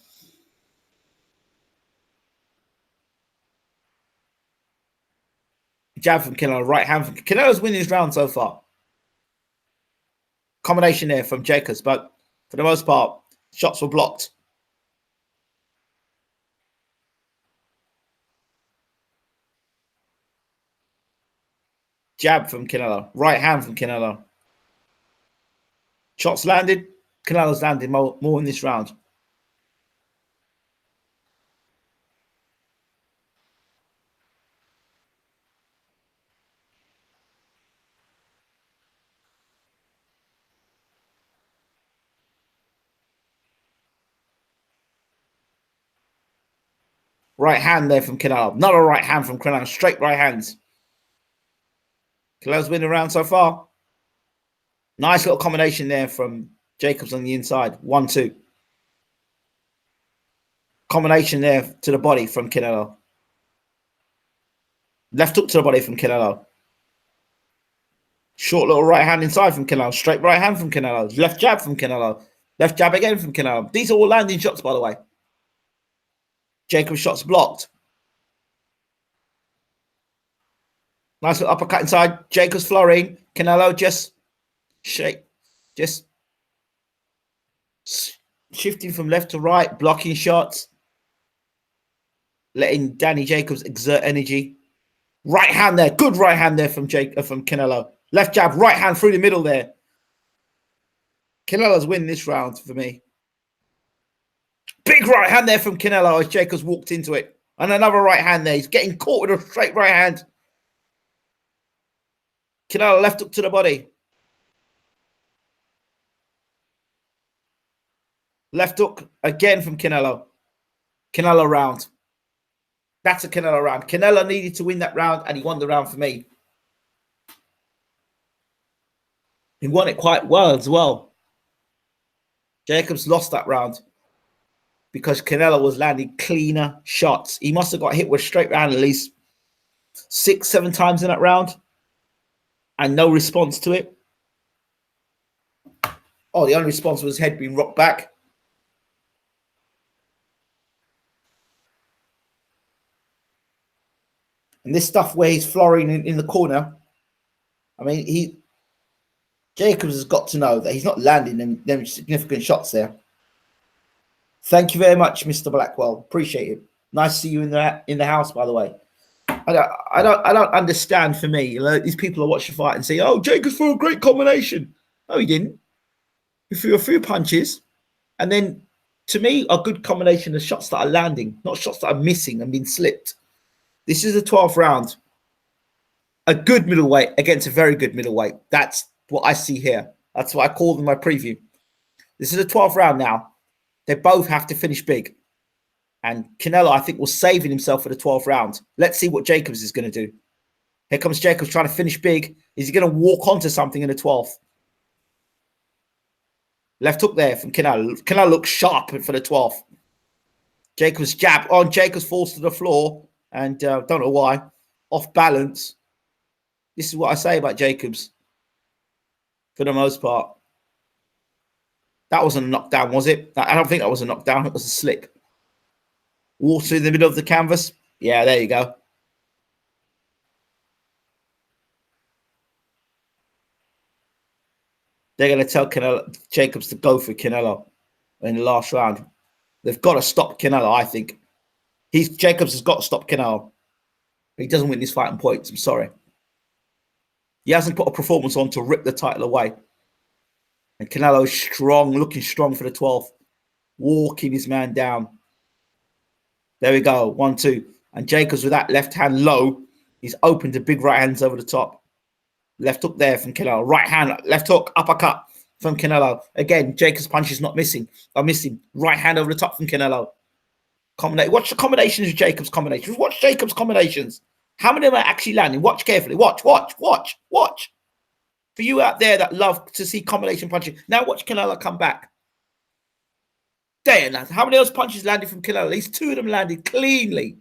Speaker 1: Jab from Canelo. Right hand from Canelo's winning his round so far. Combination there from Jacobs, but for the most part, shots were blocked. Jab from Canelo. Right hand from Canelo. Shots landed. Canelo's landed more in this round. Right hand there from Canelo. Not a right hand from Canelo. Straight right hands. Canelo's winning the round so far. Nice little combination there from Jacobs on the inside. 1-2. Combination there to the body from Canelo. Left hook to the body from Canelo. Short little right hand inside from Canelo. Straight right hand from Canelo. Left jab from Canelo. Left jab again from Canelo. These are all landing shots, by the way. Jacobs' shots blocked. Nice little uppercut inside. Jacobs flurrying. Canelo just shifting from left to right, blocking shots, letting Danny Jacobs exert energy. Right hand there. Good right hand there from Canelo. Left jab, right hand through the middle there. Canelo's winning this round for me. Big right hand there from Canelo as Jacobs walked into it. And another right hand there. He's getting caught with a straight right hand. Canelo left hook to the body. Left hook again from Canelo. Canelo round. That's a Canelo round. Canelo needed to win that round and he won the round for me. He won it quite well as well. Jacobs lost that round because Canelo was landing cleaner shots. He must have got hit with a straight round at least 6-7 times in that round and no response to it. Oh, the only response was his head being rocked back. And this stuff where he's flooring in the corner, I mean, Jacobs has got to know that he's not landing them significant shots there. Thank you very much, Mr. Blackwell. Appreciate it. Nice to see you in the house, by the way. I don't understand. For me, these people are watching the fight and say, "Oh, Jacobs threw a great combination." No, he didn't. He threw a few punches, and then, to me, a good combination of shots that are landing, not shots that are missing and being slipped. This is the 12th round. A good middleweight against a very good middleweight. That's what I see here. That's what I called in my preview. This is the 12th round now. They both have to finish big. And Canelo, I think, was saving himself for the 12th round. Let's see what Jacobs is going to do. Here comes Jacobs trying to finish big. Is he going to walk onto something in the 12th? Left hook there from Canelo. Canelo looks sharp for the 12th. Jacobs jab on. Jacobs falls to the floor and don't know why. Off balance. This is what I say about Jacobs for the most part. That wasn't a knockdown, was it? I don't think that was a knockdown. It was a slip. Water in the middle of the canvas. Yeah, there you go. They're going to tell Jacobs to go for Canelo in the last round. They've got to stop Canelo, I think. Jacobs has got to stop Canelo. He doesn't win this fight in points. I'm sorry. He hasn't put a performance on to rip the title away. And Canelo's strong, looking strong for the 12th. Walking his man down. There we go. 1-2. And Jacobs with that left hand low. He's open to big right hands over the top. Left hook there from Canelo. Right hand, left hook, uppercut from Canelo. Again, Jacobs' punch is not missing. I'm missing. Right hand over the top from Canelo. Watch the combinations of Jacobs' combinations. Watch Jacobs' combinations. How many of them are actually landing? Watch carefully. Watch. For you out there that love to see combination punching, now watch Canelo come back. There, how many of those punches landed from Canelo? At least 2 of them landed cleanly.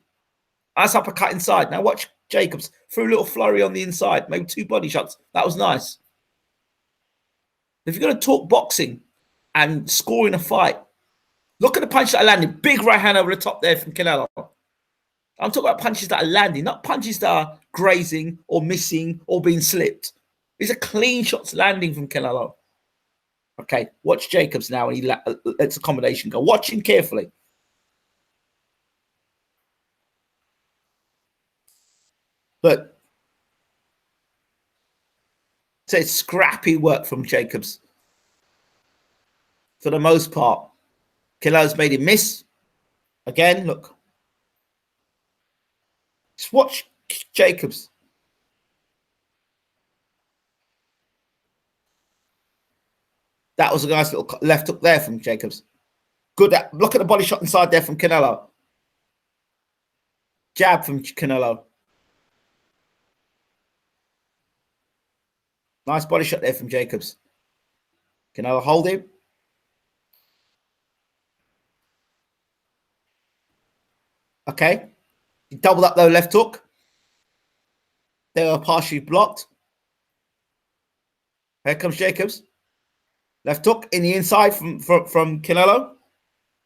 Speaker 1: Nice uppercut inside. Now watch Jacobs threw a little flurry on the inside, maybe 2 body shots. That was nice. If you're going to talk boxing and scoring a fight, look at the punch that landed. Big right hand over the top there from Canelo. I'm talking about punches that are landing, not punches that are grazing or missing or being slipped. These are clean shots landing from Canelo. Okay, watch Jacobs now and he lets a combination go. Watch him carefully. But it's scrappy work from Jacobs. For the most part, Canelo's made him miss. Again, look. Just watch Jacobs. That was a nice little left hook there from Jacobs. Good. Look at the body shot inside there from Canelo. Jab from Canelo. Nice body shot there from Jacobs. Canelo hold him. Okay. He doubled up though, left hook. They were partially blocked. Here comes Jacobs. Left hook in the inside from Canelo.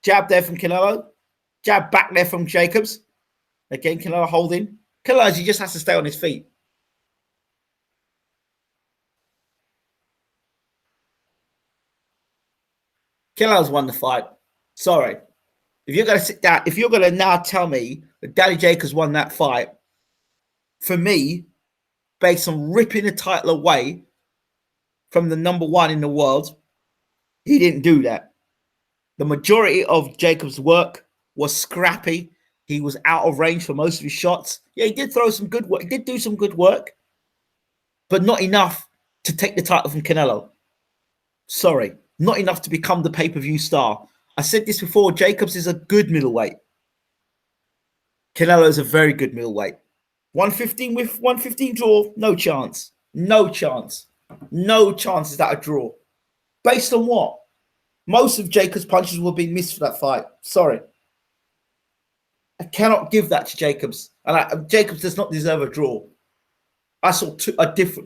Speaker 1: Jab there from Canelo. Jab back there from Jacobs. Again, Canelo holding. Canelo, he just has to stay on his feet. Canelo's won the fight. Sorry. If you're going to sit down, if you're going to now tell me that Danny Jacobs won that fight, for me, based on ripping the title away from the #1 in the world, he didn't do that. The majority of Jacobs' work was scrappy. He was out of range for most of his shots. Yeah, he did throw some good work. He did do some good work, but not enough to take the title from Canelo. Sorry, not enough to become the pay-per-view star. I said this before, Jacobs is a good middleweight. Canelo is a very good middleweight. 115 with 115 draw, no chance. No chance. No chance is that a draw. Based on what? Most of Jacobs' punches will be missed for that fight. Sorry. I cannot give that to Jacobs. And Jacobs does not deserve a draw. I saw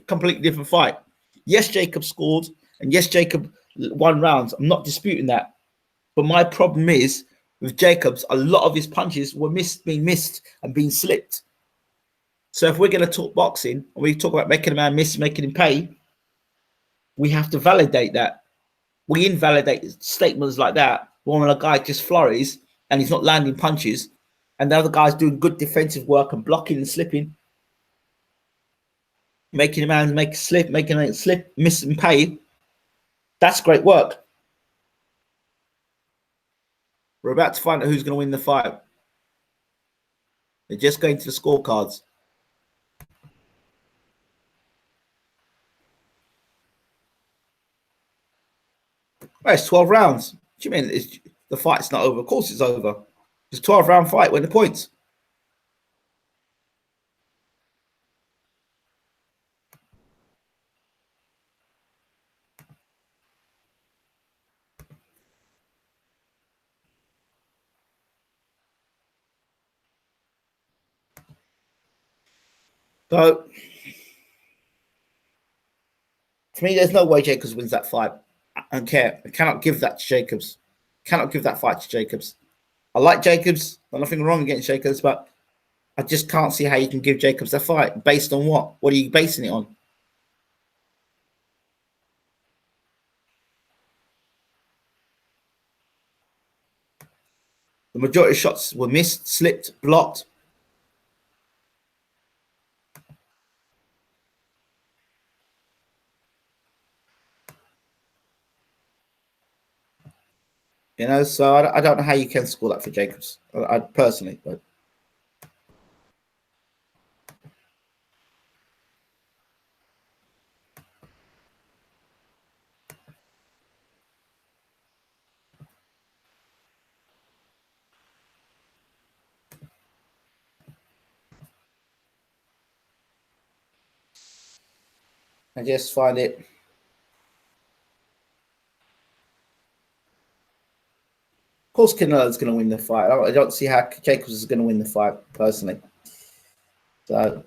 Speaker 1: completely different fight. Yes, Jacob scored. And yes, Jacob won rounds. I'm not disputing that. But my problem is, with Jacobs, a lot of his punches were being missed and being slipped. So if we're going to talk boxing, and we talk about making a man miss, making him pay, we have to validate that. We invalidate statements like that when a guy just flurries and he's not landing punches, and the other guy's doing good defensive work and blocking and slipping, making a man make a slip, making a slip, miss and pay. That's great work. We're about to find out who's going to win the fight. They're just going to the scorecards. Well, it's 12 rounds. What do you mean the fight's not over? Of course it's over. It's a 12-round fight. Win the points. So, for me, there's no way Jacobs wins that fight. I don't care. I cannot give that to Jacobs. Cannot give that fight to Jacobs. I like Jacobs. There's nothing wrong against Jacobs, but I just can't see how you can give Jacobs that fight. Based on what? What are you basing it on? The majority of shots were missed, slipped, blocked. You know, so I don't know how you can score that for Jacobs. I personally, but I just find it. Of course, Canelo's going to win the fight. I don't see how Jacobs is going to win the fight personally. So.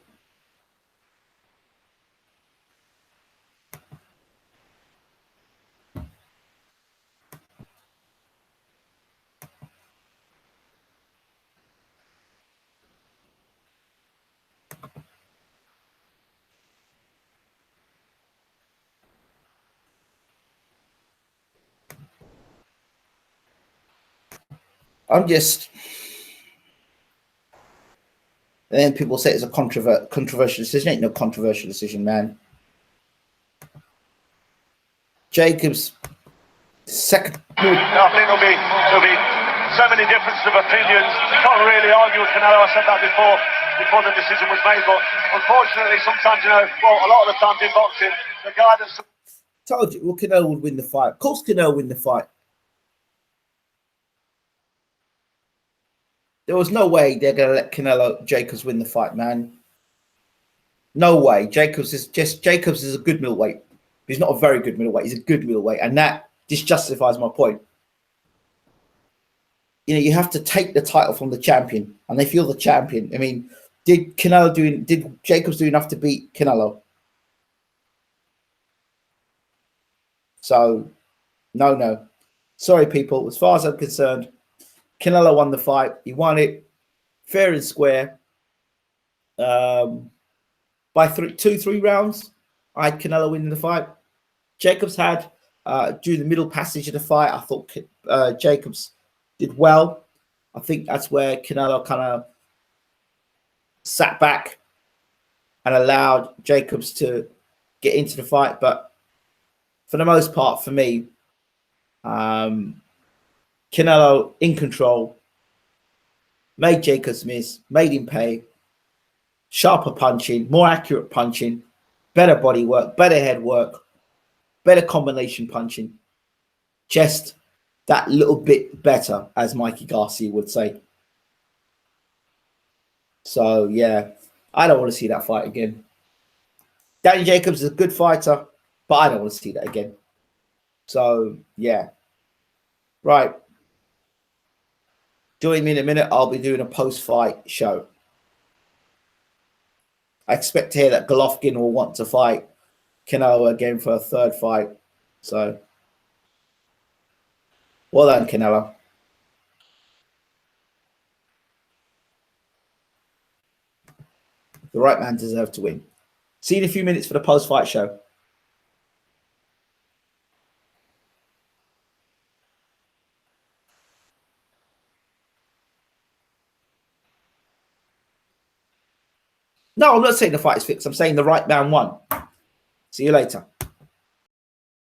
Speaker 1: I'm just, and then people say it's a controversial decision. Ain't no controversial decision, man. Jacobs, second.
Speaker 2: I think there'll be so many differences of opinions. You can't really argue with Canelo. I said that before the decision was made, but unfortunately, sometimes, you know, well, a lot of the times in boxing, the guy that's
Speaker 1: Told you, well, Canelo would win the fight. Of course, Canelo would win the fight. There was no way they're going to let Jacobs win the fight, man. No way. Jacobs is a good middleweight. He's not a very good middleweight. He's a good middleweight, and that just justifies my point. You know, you have to take the title from the champion, and they feel the champion. I mean, did Jacobs do enough to beat Canelo? So, no. Sorry, people. As far as I'm concerned, Canelo won the fight. He won it fair and square. By 3 rounds, I had Canelo winning the fight. Jacobs had, during the middle passage of the fight, I thought Jacobs did well. I think that's where Canelo kind of sat back and allowed Jacobs to get into the fight. But for the most part, for me, Canelo in control, made Jacobs miss, made him pay, sharper punching, more accurate punching, better body work, better head work, better combination punching, just that little bit better, as Mikey Garcia would say. So, yeah, I don't want to see that fight again. Danny Jacobs is a good fighter, but I don't want to see that again. So, yeah. Right. Join me in a minute. I'll be doing a post-fight show. I expect to hear that Golovkin will want to fight Canelo again for a third fight. So, well done, Canelo. The right man deserved to win. See you in a few minutes for the post-fight show. No, I'm not saying the fight is fixed. I'm saying the right man won. See you later.